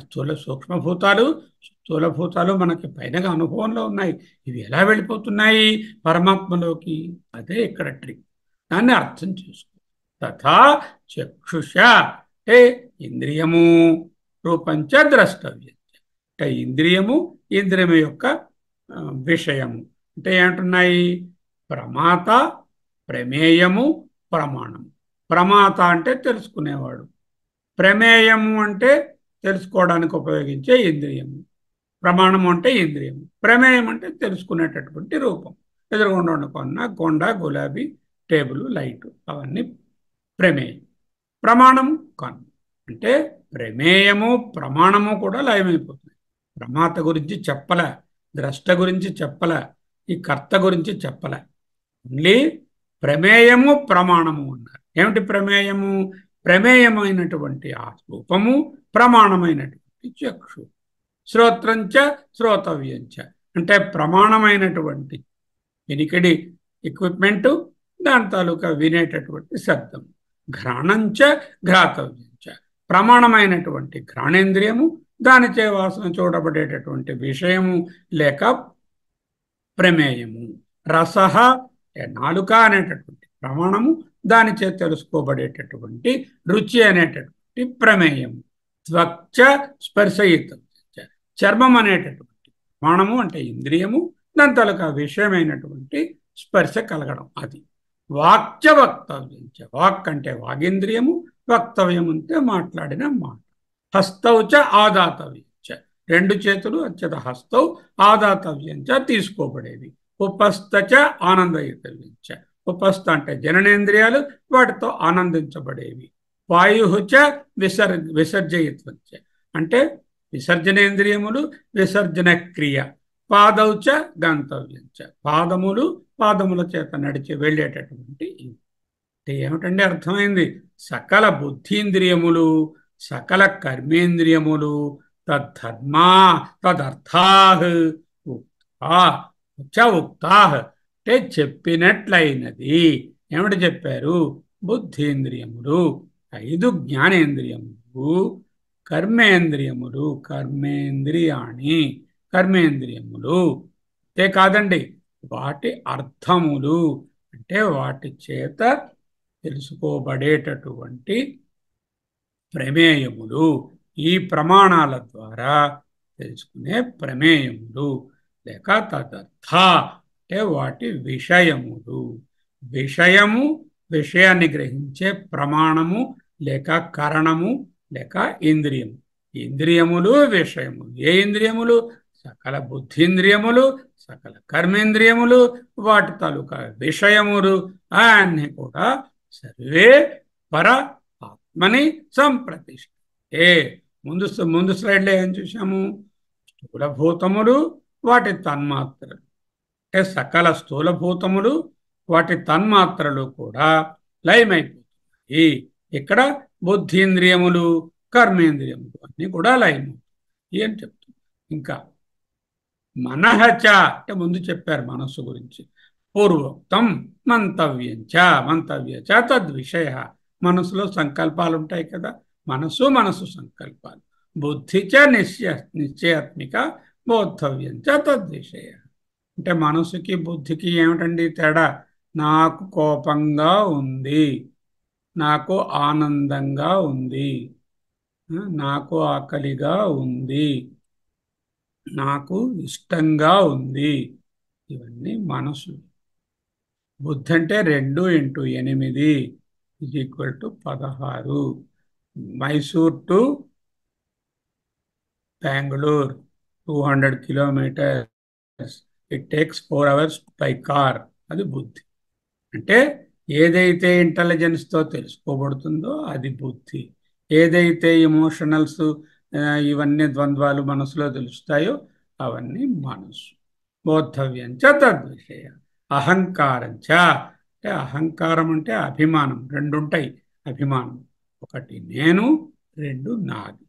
స్థూలభూతాలు మనకి పైనగా అనుభవంలో ఉన్నాయి. ఇవి ఎలా వెళ్ళిపోతున్నాయి పరమాత్మలోకి? అదే ఇక్కడ ట్రిక్. దాన్ని అర్థం చేసుకో. తథా చక్షుష అంటే ఇంద్రియము, రూపంచ ద్రష్టవ్యం అంటే ఇంద్రియము, ఇంద్రియము యొక్క విషయము అంటే ఏమంటున్నాయి? ప్రమాత, ప్రమేయము, ప్రమాణము. ప్రమాత అంటే తెలుసుకునేవాడు, ప్రమేయము అంటే తెలుసుకోవడానికి ఉపయోగించే ఇంద్రియము, ప్రమాణము అంటే ఇంద్రియము, ప్రమేయం అంటే తెలుసుకునేటటువంటి రూపం. ఎదురుగుండా కొన్న కొండ, గులాబీ, టేబుల్, లైటు అవన్నీ ప్రమేయం. ప్రమాణము కన్ను. అంటే ప్రమేయము, ప్రమాణము కూడా లయమైపోతుంది. ప్రమాత గురించి చెప్పలే, ద్రష్ట గురించి చెప్పలే, ఈ కర్త గురించి చెప్పలే. ఓన్లీ ప్రమేయము, ప్రమాణము అన్నారు. ఏమిటి ప్రమేయము? ప్రమేయమైనటువంటి ఆ రూపము, ప్రమాణమైనటువంటి చక్షు. శ్రోత్రంచ శ్రోతవ్యంచ అంటే ప్రమాణమైనటువంటి వినికిడి ఎక్విప్మెంటు, దాని తాలూకా వినేటటువంటి శబ్దం. ఘ్రాణంచ ఘ్రాతవ్యంచ ప్రమాణమైనటువంటి ఘ్రాణేంద్రియము, దానిచే వాసన చూడబడేటటువంటి విషయము లేక ప్రమేయము. రసః నాలుక అనేటటువంటి ప్రమాణము, దానిచే తెలుసుకోబడేటటువంటి రుచి అనేటటువంటి ప్రమేయము. త్వక్చ స్పర్శయితం, చర్మం అనేటటువంటి ప్రమాణము అంటే ఇంద్రియము, దాని తాలూకా విషయమైనటువంటి స్పర్శ కలగడం అది. వాక్చ వక్తవ్యం, వాక్ అంటే వాగేంద్రియము, వక్తవ్యం అంటే మాట్లాడిన మాట. హస్తౌచ ఆదాతవ్యం, రెండు చేతులు అత్యత హస్తౌ ఆదాతవ్యం తీసుకోబడేవి. ఉపస్థచ ఆనందయుతవ్యం, ఉపస్థ అంటే జననేంద్రియాలు, వాటితో ఆనందించబడేవి. వాయుచ విసర్జయిత్వం, అంటే విసర్జనేంద్రియములు, విసర్జన క్రియ. పాదౌచ గంతవ్యం, పాదముల చేత నడిచి వెళ్ళేటటువంటి. అంటే ఏమిటండి అర్థమైంది? సకల బుద్ధీంద్రియములు, సకల కర్మేంద్రియములు తద్ధర్మా తదర్థాః ఉక్తాః అంటే చెప్పినట్లయినది. ఏమిటి చెప్పారు? బుద్ధీంద్రియములు 5, జ్ఞానేంద్రియములు, కర్మేంద్రియములు, కర్మేంద్రియములు అంతే కాదండి, వాటి అర్థములు అంటే వాటి చేత తెలుసుకోబడేటటువంటి ప్రమేయములు, ఈ ప్రమాణాల ద్వారా తెలుసుకునే ప్రమేయములు లేక తదర్థ అంటే వాటి విషయములు. విషయము, విషయాన్ని గ్రహించే ప్రమాణము లేక కరణము లేక ఇంద్రియము. ఇంద్రియములు, విషయములు. ఏ ఇంద్రియములు? సకల బుద్ధీంద్రియములు, సకల కర్మేంద్రియములు, వాటి తాలూకా విషయములు అన్నీ కూడా సర్వే పర ఆత్మని సంప్రతిష్ఠే. ముందు స్లైడ్లో ఏం చూసాము? స్థూలభూతములు, వాటి తన్మాత్రలు అంటే సకల స్థూలభూతములు, వాటి తన్మాత్రలు కూడా లయమైపోతున్నాయి. ఇక్కడ బుద్ధీంద్రియములు, కర్మేంద్రియములు అన్నీ కూడా లయమవుతాయి అని చెప్తుంది. ఇంకా మనహచ అంటే ముందు చెప్పారు మనస్సు గురించి. పూర్వోక్తం మంతవ్యంచ, మంతవ్యచ తద్విషయ. మనసులో సంకల్పాలు ఉంటాయి కదా, మనసు సంకల్పాలు. బుద్ధిచ నిశ్చయాత్మిక బోద్ధవ్యంచ తద్విషయ. అంటే మనసుకి బుద్ధికి ఏమిటండి తేడా? నాకు కోపంగా ఉంది, నాకు ఆనందంగా ఉంది, నాకు ఆకలిగా ఉంది, నాకు ఇష్టంగా ఉంది, ఇవన్నీ మనసు. బుద్ధి అంటే 2 × 8 = 16. Mysore to Bengaluru 200 kilometers. It takes 4 hours by car. అది బుద్ధి. అంటే ఏదైతే ఇంటెలిజెన్స్తో తెలుసుకోబడుతుందో అది బుద్ధి. ఏదైతే ఎమోషనల్స్, ఇవన్నీ ద్వంద్వాలు మనసులో తెలుస్తాయో అవన్నీ మనసు. బోద్ధవ్యంచ తద్విషయ. అహంకారంచ అంటే అహంకారం అంటే అభిమానం. 2 ఉంటాయి అభిమానం. ఒకటి నేను, 2 నాది.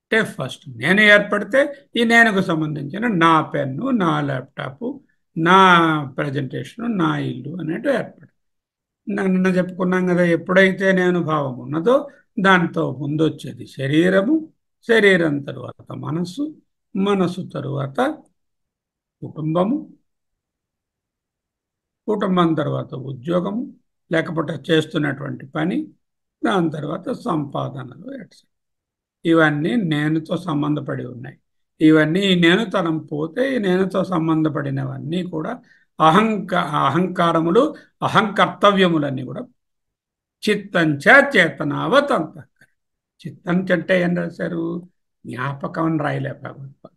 అంటే ఫస్ట్ నేను ఏర్పడితే ఈ నేనుకు సంబంధించిన నా పెన్ను, నా ల్యాప్టాప్, నా ప్రజెంటేషను, నా ఇల్లు అనేటు ఏర్పడుతుంది. నిన్న చెప్పుకున్నాం కదా, ఎప్పుడైతే నేను భావం ఉన్నదో దాంతో ముందు వచ్చేది శరీరము, శరీరం తరువాత మనస్సు, మనస్సు తరువాత కుటుంబము, కుటుంబం తర్వాత ఉద్యోగము లేకపోతే చేస్తున్నటువంటి పని, దాని తర్వాత సంపాదనలు ఎట్సెట్రా. ఇవన్నీ నేనుతో సంబంధపడి ఉన్నాయి. ఇవన్నీ నేనుతనం పోతే ఈ నేనుతో సంబంధపడినవన్నీ కూడా అహంకారములు, అహంకర్తవ్యములన్నీ కూడా. చిత్తంచ చేతనావత్ అంతఃకరణం. చిత్తం అంటే ఏం రాశారు? జ్ఞాపకం అని రాయలే భగవద్పాద,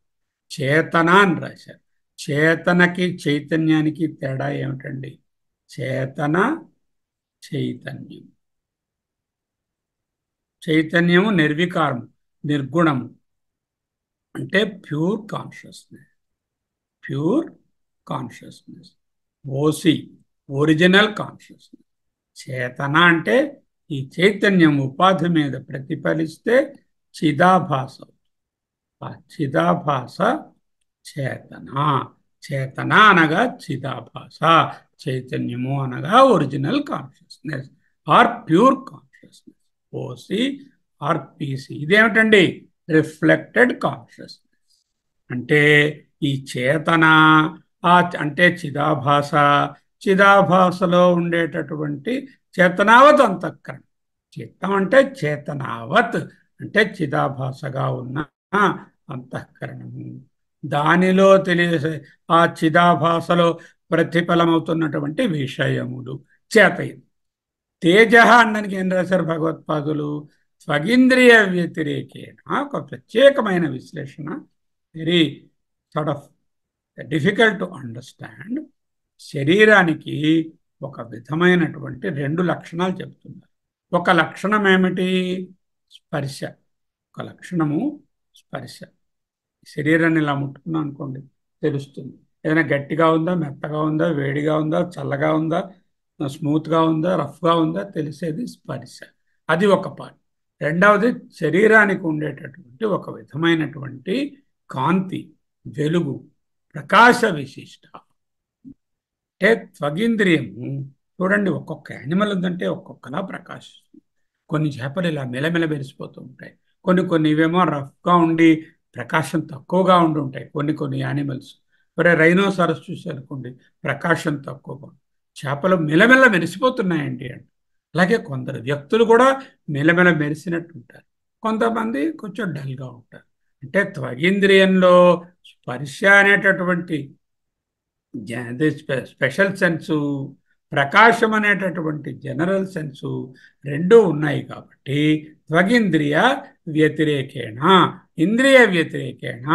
చేతన అని రాశారు. చేతనకి చైతన్యానికి తేడా ఏమిటండి? చేతన చైతన్యం. చైతన్యము నిర్వికారము, నిర్గుణము, అంటే pure consciousness. Pure consciousness, OC, original consciousness. చేతన అంటే ఈ చైతన్యం ఉపాధి మీద ప్రతిఫలిస్తే చిదాభాస. ఆ చిదాభాస చేతన. చేతన అనగా చిదాభాస, చైతన్యము అనగా original consciousness or pure consciousness. OC RPC. ఇదేమిటండి? Reflected consciousness. అంటే ఈ చేతన, అంటే చిదాభాస, చిదాభాసలో ఉండేటటువంటి చేతనావత్ అంతఃకరణ. చిత్తం అంటే చేతనావత్, అంటే చిదాభాసగా ఉన్న అంతఃకరణము. దానిలో తెలిసే ఆ చిదాభాసలో ప్రతిఫలమవుతున్నటువంటి విషయములు చేతయి. తేజ అనడానికి ఏం రాశారు భగవత్పాదులు? స్వగింద్రియ వ్యతిరేకేణ. ఒక ప్రత్యేకమైన విశ్లేషణ, very sort of difficult to understand. శరీరానికి ఒక విధమైనటువంటి రెండు లక్షణాలు చెప్తున్నారు. ఒక లక్షణం ఏమిటి? స్పర్శ. ఒక లక్షణము స్పర్శ. శరీరాన్ని ఇలా ముట్టుకున్నాం అనుకోండి, తెలుస్తుంది. ఏదైనా గట్టిగా ఉందా, మెత్తగా ఉందా, వేడిగా ఉందా, చల్లగా ఉందా, స్మూత్గా ఉందా, రఫ్గా ఉందా, తెలిసేది స్పర్శ. అది ఒక పార్ట్. రెండవది, శరీరానికి ఉండేటటువంటి ఒక విధమైనటువంటి కాంతి, వెలుగు, ప్రకాశ విశిష్ట. అంటే త్వగింద్రియము చూడండి, ఒక్కొక్క యానిమల్ ఉందంటే ఒక్కొక్కలా ప్రకాశిస్తుంది. కొన్ని చేపలు ఇలా మెలమెల మెరిసిపోతూ ఉంటాయి. కొన్ని ఇవేమో రఫ్గా ఉండి ప్రకాశం తక్కువగా ఉండి ఉంటాయి. కొన్ని యానిమల్స్, మరి రైనోసారస్ చూసారనుకోండి, ప్రకాశం తక్కువగా. చేపలు మెలమెల మెరిసిపోతున్నాయండి అంటే. అలాగే కొందరు వ్యక్తులు కూడా మెలమెల మెరిసినట్టు ఉంటారు, కొంతమంది కొంచెం డల్గా ఉంటారు. అంటే త్వగింద్రియంలో స్పర్శ అనేటటువంటి స్పెషల్ సెన్సు, ప్రకాశం అనేటటువంటి జనరల్ సెన్సు రెండు ఉన్నాయి. కాబట్టి త్వగింద్రియ వ్యతిరేకేణ, ఇంద్రియ వ్యతిరేకేణ,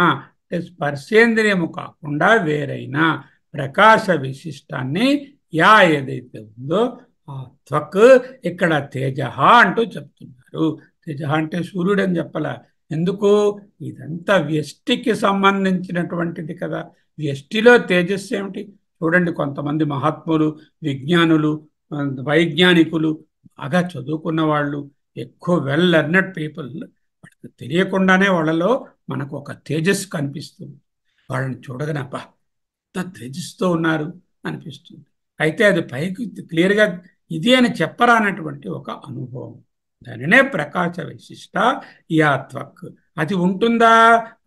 స్పర్శేంద్రియము కాకుండా వేరైన ప్రకాశ విశిష్టాన్ని యా ఏదైతే ఉందో ఆ త్వక్, ఇక్కడ తేజ అంటూ చెప్తున్నారు. తేజ అంటే సూర్యుడు అని చెప్పాల. ఎందుకు? ఇదంతా వ్యష్టికి సంబంధించినటువంటిది కదా. వ్యష్టిలో తేజస్సు ఏమిటి? చూడండి, కొంతమంది మహాత్ములు, విజ్ఞానులు, వైజ్ఞానికులు, బాగా చదువుకున్న వాళ్ళు, ఎక్కువ వెల్ లెర్నెడ్ పీపుల్, వాళ్ళకి తెలియకుండానే వాళ్ళలో మనకు ఒక తేజస్సు కనిపిస్తుంది. వాళ్ళని చూడగానే అబ్బా ఎంత తేజస్సుతో ఉన్నారు అనిపిస్తుంది. అయితే అది పైకి క్లియర్గా ఇది అని చెప్పరానటువంటి ఒక అనుభవం. దానినే ప్రకాశ విశిష్ట యాత్వక్. అది ఉంటుందా?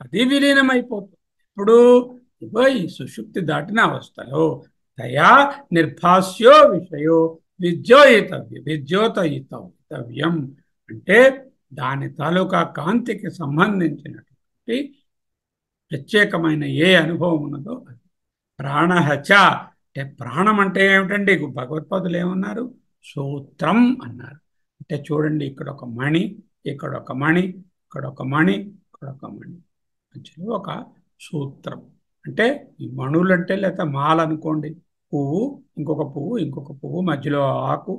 అది విలీనమైపోతుంది. ఇప్పుడు ఈ సుషుప్తి దాటిన అవస్థలో తయా నిర్భాస్యో విషయో విద్యోతయితవ్యం. అంటే దాని తాలూకా కాంతికి సంబంధించినటువంటి ప్రత్యేకమైన ఏ అనుభవం ఉన్నదో అది ప్రాణహచ. అంటే ప్రాణం అంటే ఏమిటండి? భగవత్పాదులు ఏమన్నారు? సూత్రం అన్నారు. అంటే చూడండి, ఇక్కడ ఒక మణి, ఇక్కడ ఒక మణి, ఇక్కడ ఒక మణి, ఇక్కడ ఒక మణి, మధ్యలో ఒక సూత్రం. అంటే ఈ మణులు అంటే, లేదా మాల అనుకోండి, పువ్వు, ఇంకొక పువ్వు, ఇంకొక పువ్వు, మధ్యలో ఆకు,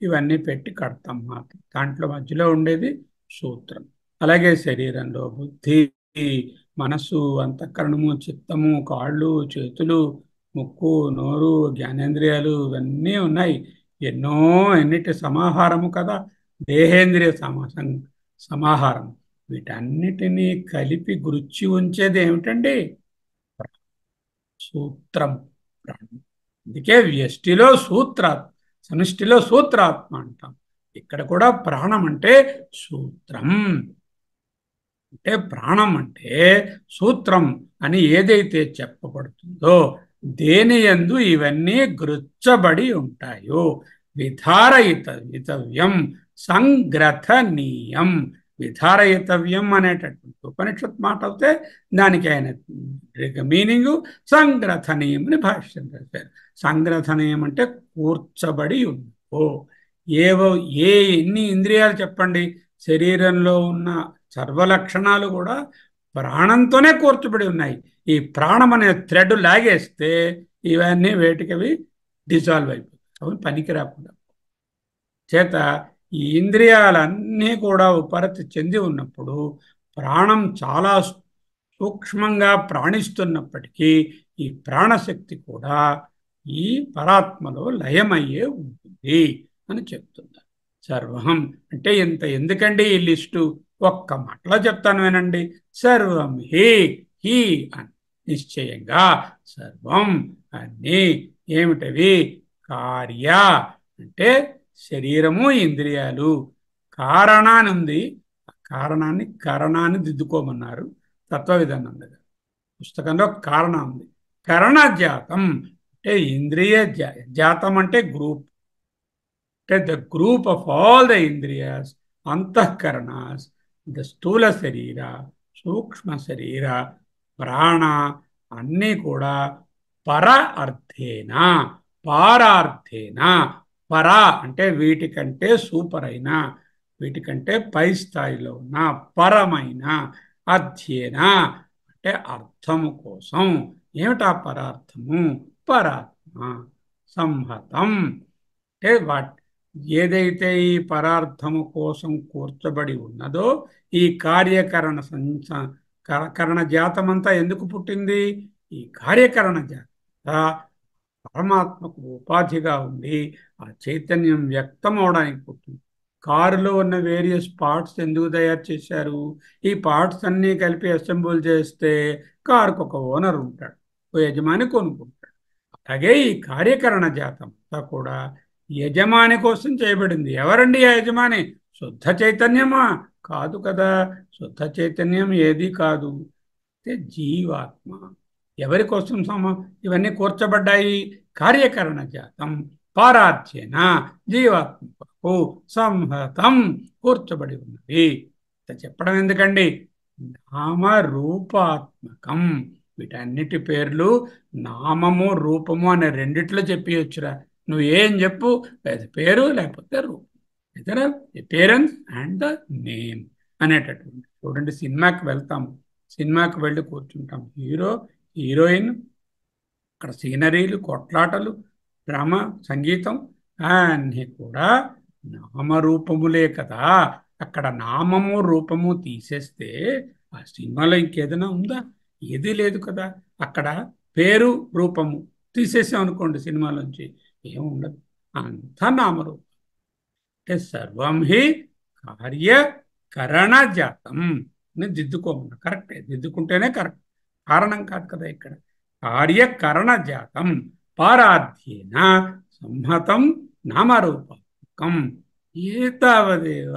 ఇవన్నీ పెట్టి కడతాం. మాకు దాంట్లో మధ్యలో ఉండేది సూత్రం. అలాగే శరీరంలో బుద్ధి, మనస్సు, అంతఃకరణము, చిత్తము, కాళ్ళు, చేతులు, ముక్కు, నోరు, జ్ఞానేంద్రియాలు, ఇవన్నీ ఉన్నాయి. ఎన్నిటి సమాహారము కదా, దేహేంద్రియ సమాహారం. వీటన్నిటినీ కలిపి గుర్చి ఉంచేది ఏమిటండి? సూత్రం, ప్రాణం. అందుకే వ్యష్టిలో సూత్రాత్మ, సమిష్టిలో సూత్రాత్మ అంటాం. ఇక్కడ కూడా ప్రాణం అంటే సూత్రం. అంటే ప్రాణం అంటే సూత్రం అని ఏదైతే చెప్పబడుతుందో, దేని యందు ఇవన్నీ గృచ్చబడి ఉంటాయో, విధారయితవ్యం, సంగ్రథనీయం. విధారయితవ్యం అనేటటువంటి ఉపనిషత్ మాట అయితే దానికి ఆయన మీనింగు సంగ్రథనీయం అని భాష్యం రాశారు. సంగ్రథనీయం అంటే కూర్చబడి ఉందో. ఎన్ని ఇంద్రియాలు చెప్పండి, శరీరంలో ఉన్న సర్వలక్షణాలు కూడా ప్రాణంతోనే కూర్చబడి ఉన్నాయి. ఈ ప్రాణం అనే థ్రెడ్ లాగేస్తే ఇవన్నీ వేటికవి డిజాల్వ్ అయిపోతాయి, అవి పనికి రాకుండా. చేత ఈ ఇంద్రియాలన్నీ కూడా ఉపరతి చెంది ఉన్నప్పుడు ప్రాణం చాలా సూక్ష్మంగా ప్రాణిస్తున్నప్పటికీ ఈ ప్రాణశక్తి కూడా ఈ పరాత్మలో లయమయ్యే ఉంటుంది అని చెప్తున్నారు. సర్వం అంటే ఇంత ఎందుకండి ఈ లిస్టు? ఒక్క మాటలో చెప్తాను వినండి. సర్వం హి అని నిశ్చయంగా సర్వం అన్నీ ఏమిటవి? కార్య అంటే శరీరము, ఇంద్రియాలు. కారణానుంది, కారణాన్ని కరణాన్ని దిద్దుకోమన్నారు తత్వవిధానంద గారు. పుస్తకంలో కారణం ఉంది. కరణ జాతం అంటే ఇంద్రియ జాతం అంటే గ్రూప్, అంటే the group of all the indriyas, antahkaranas, the sthula sharira, సూక్ష్మ శరీర, ప్రాణ అన్నీ కూడా పర అర్థేన, పారార్థేన. పర అంటే వీటికంటే సూపర్ అయిన, వీటికంటే పై స్థాయిలో ఉన్న, పరమైన, అధ్యేన అంటే అర్థము కోసం. ఏమిటా పరార్థము? పరాత్మ. సంహతం అంటే ఏదైతే ఈ పరార్థము కోసం కూర్చబడి ఉన్నదో ఈ కార్యకరణ కరణ జాతమంతా ఎందుకు పుట్టింది? ఈ కార్యకరణ జాత పరమాత్మకు ఉపాధిగా ఉండి ఆ చైతన్యం వ్యక్తం అవడానికి పుట్టింది. కారులో ఉన్న వేరియస్ పార్ట్స్ ఎందుకు తయారు చేశారు? ఈ పార్ట్స్ అన్నీ కలిపి అసెంబుల్ చేస్తే కారుకు ఒక ఓనర్ ఉంటాడు, ఓ యజమాని కొనుక్కుంటాడు. అలాగే ఈ కార్యకరణ జాతంతా కూడా యజమాని కోసం చేయబడింది. ఎవరండి ఆ యజమాని? శుద్ధ చైతన్యమా? కాదు కదా. శుద్ధ చైతన్యం ఏది కాదు, జీవాత్మ. ఎవరి కోసం ఇవన్నీ కూర్చబడ్డాయి? కార్యకరణ జాతం పారార్థ్యేన జీవాత్మకు సంహతం కూర్చబడి ఉన్నది. చెప్పడం ఎందుకండి? నామరూపాత్మకం. వీటన్నిటి పేర్లు నామము రూపము అనే రెండిట్లో చెప్పియొచ్చురా. నువ్వు ఏం చెప్పు, పేరు లేకపోతే రూపం, ఇతర అపియరెన్స్ అండ్ ద నేమ్ అనేటటువంటి. చూడండి, సినిమాకి వెళ్తాము, సినిమాకి వెళ్ళి కూర్చుంటాం, హీరో హీరోయిన్, అక్కడ సీనరీలు, కొట్లాటలు, డ్రామా, సంగీతం అన్నీ కూడా నామరూపములే కదా. అక్కడ నామము రూపము తీసేస్తే ఆ సినిమాలో ఇంకేదైనా ఉందా? ఏదీ లేదు కదా. అక్కడ పేరు రూపము తీసేసాం అనుకోండి సినిమాలోంచి, ఏముండదు, అంతా నామరూపం. అంటే సర్వం హి కార్యకరణ జాతం. నేను దిద్దుకోమన్నా, కరెక్టే, దిద్దుకుంటేనే కరెక్ట్, కారణం కాదు కదా. ఇక్కడ కార్యకరణ జాతం పారాధ్యేన సంహతం నామరూపకం. ఏతావదేవ,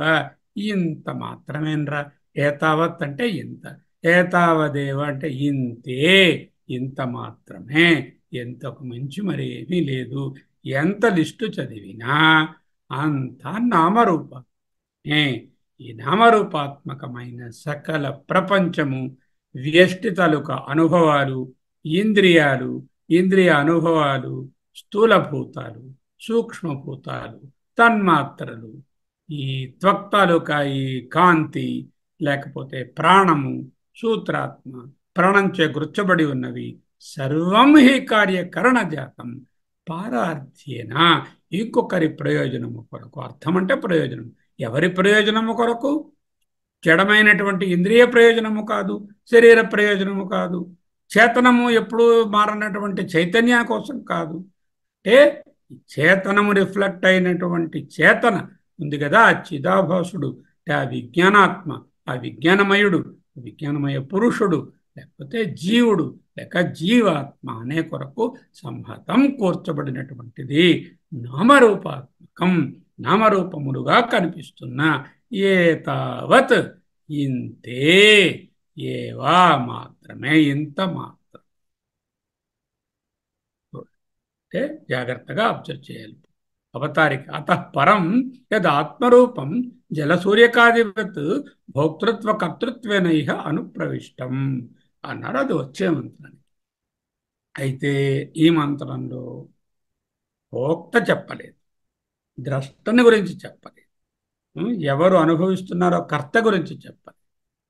ఇంత మాత్రమేనరా. ఏతావత్ అంటే ఇంత, ఏతావదేవ అంటే ఇంతే, ఇంత మాత్రమే, ఎంతకు మించి మరి ఏమీ లేదు. ఎంత లిస్టు చదివినా అంతా నామరూపమే. ఈ నామరూపాత్మకమైన సకల ప్రపంచము వ్యష్టి తాలూకా అనుభవాలు, ఇంద్రియాలు, ఇంద్రియ అనుభవాలు, స్థూలభూతాలు, సూక్ష్మభూతాలు, తన్మాత్రలు, ఈ త్వక్ తాలూకా ఈ కాంతి, లేకపోతే ప్రాణము, సూత్రాత్మ, ప్రాణంచే గుర్చబడి ఉన్నవి, సర్వం హి కార్యకరణ జాతం పారార్థ్యేన. ఇంకొకరి ప్రయోజనము కొరకు. అర్థం అంటే ప్రయోజనం. ఎవరి ప్రయోజనము కొరకు? జడమైనటువంటి ఇంద్రియ ప్రయోజనము కాదు, శరీర ప్రయోజనము కాదు, చేతనము ఎప్పుడు మారనటువంటి చైతన్య కోసం కాదు. అంటే చేతనము రిఫ్లెక్ట్ అయినటువంటి చేతన ఉంది కదా, ఆ చిదాభాసుడు, ఆ విజ్ఞానాత్మ, ఆ విజ్ఞానమయుడు, విజ్ఞానమయ పురుషుడు, లేకపోతే జీవుడు, లేక జీవాత్మ అనే కొరకు సంహతం కూర్చబడినటువంటిది నామరూపాత్మకం. నామరూపములుగా కనిపిస్తున్న ఏతావత్ ఇంతే, ఏవా మాత్రమే, ఇంత మాత్రం. అంటే జాగ్రత్తగా అబ్జర్వ్ చేయాలి. అవతారిక అతః పరం యద్ ఆత్మరూపం జలసూర్యకాదివత్ భోక్తృత్వ కర్తృత్వేన ఇహ అనుప్రవిష్టం అన్నారు. అది వచ్చే మంత్రానికి. అయితే ఈ మంత్రంలో భోక్త చెప్పలేదు, ద్రష్టని గురించి చెప్పలేదు, ఎవరు అనుభవిస్తున్నారో కర్త గురించి చెప్పలేదు.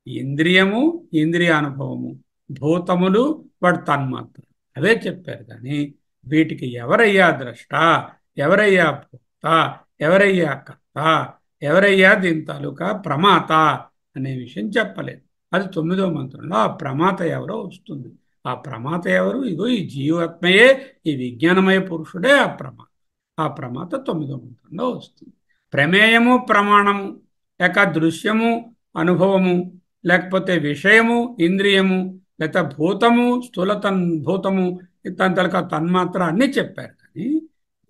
ఇంద్రియము, ఇంద్రియ అనుభవము, భూతములు, వాడు తన్మాత్ర, అవే చెప్పారు. కానీ వీటికి ఎవరయ్యా ద్రష్ట, ఎవరయ్యా భోక్త, ఎవరయ్యా కర్త, ఎవరయ్యా దీని తాలూకా ప్రమాత అనే విషయం చెప్పలేదు. అది 9వ మంత్రంలో ఆ ప్రమాత ఎవరో వస్తుంది. ఆ ప్రమాత ఎవరు? ఇగో ఈ జీవాత్మయే, ఈ విజ్ఞానమయ పురుషుడే ఆ ప్రమాత. ఆ ప్రమాత 9వ మంత్రంలో వస్తుంది. ప్రమేయము, ప్రమాణము, లేక దృశ్యము, అనుభవము, లేకపోతే విషయము, ఇంద్రియము, లేక భూతము, భూతము, దాని తలక తన్మాత్ర అన్నీ చెప్పారు. కానీ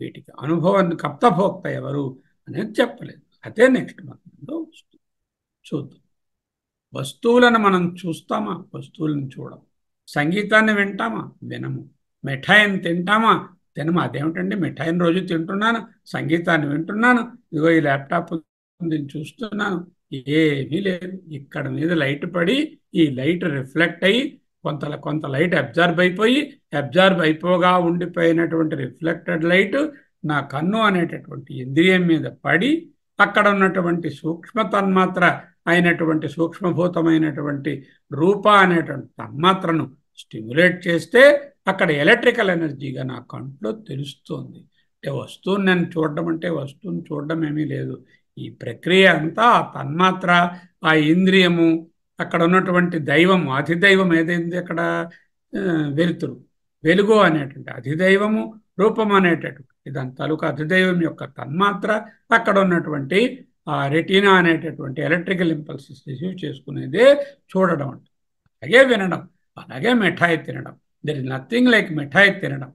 వీటికి అనుభవాన్ని కర్తభోక్త ఎవరు అనేది చెప్పలేదు. అదే నెక్స్ట్ మంత్రంలో వస్తుంది. చూద్దాం. వస్తువులను మనం చూస్తామా? వస్తువులను చూడం. సంగీతాన్ని వింటామా? వినము. మిఠాయిని తింటామా? తినమా. అదేమిటండి, మిఠాయిని రోజు తింటున్నాను, సంగీతాన్ని వింటున్నాను, ఇదిగో ఈ ల్యాప్టాప్ దీన్ని చూస్తున్నాను, ఏమీ లేదు. ఇక్కడ మీద లైట్ పడి ఈ లైట్ రిఫ్లెక్ట్ అయ్యి కొంత కొంత లైట్ అబ్జార్బ్ అయిపోయి, అబ్జార్బ్ అయిపోగా ఉండిపోయినటువంటి రిఫ్లెక్టెడ్ లైట్ నా కన్ను అనేటటువంటి ఇంద్రియం మీద పడి అక్కడ ఉన్నటువంటి సూక్ష్మ తన్మాత్ర అయినటువంటి సూక్ష్మభూతమైనటువంటి రూప అనేటువంటి తన్మాత్రను స్టిమ్యులేట్ చేస్తే అక్కడ ఎలక్ట్రికల్ ఎనర్జీగా నా కంట్లో తెలుస్తోంది. అంటే వస్తువుని నేను చూడడం అంటే వస్తువుని చూడడం ఏమీ లేదు. ఈ ప్రక్రియ అంతా ఆ తన్మాత్ర, ఆ ఇంద్రియము, అక్కడ ఉన్నటువంటి దైవము, అధిదైవం ఏదైంది అక్కడ, వెలుతురు, వెలుగు అనేటువంటి అధిదైవము, రూపం అనేటటువంటి దాని తాలూకా అధిదైవం యొక్క తన్మాత్ర, అక్కడ ఉన్నటువంటి ఆ రెటీనా అనేటటువంటి ఎలక్ట్రికల్ ఇంపల్సెస్ రిసీవ్ చేసుకునేదే చూడడం అంటే. అలాగే వినడం, అలాగే మిఠాయి తినడం. దర్ ఇస్ నథింగ్ లైక్ మిఠాయి తినడం.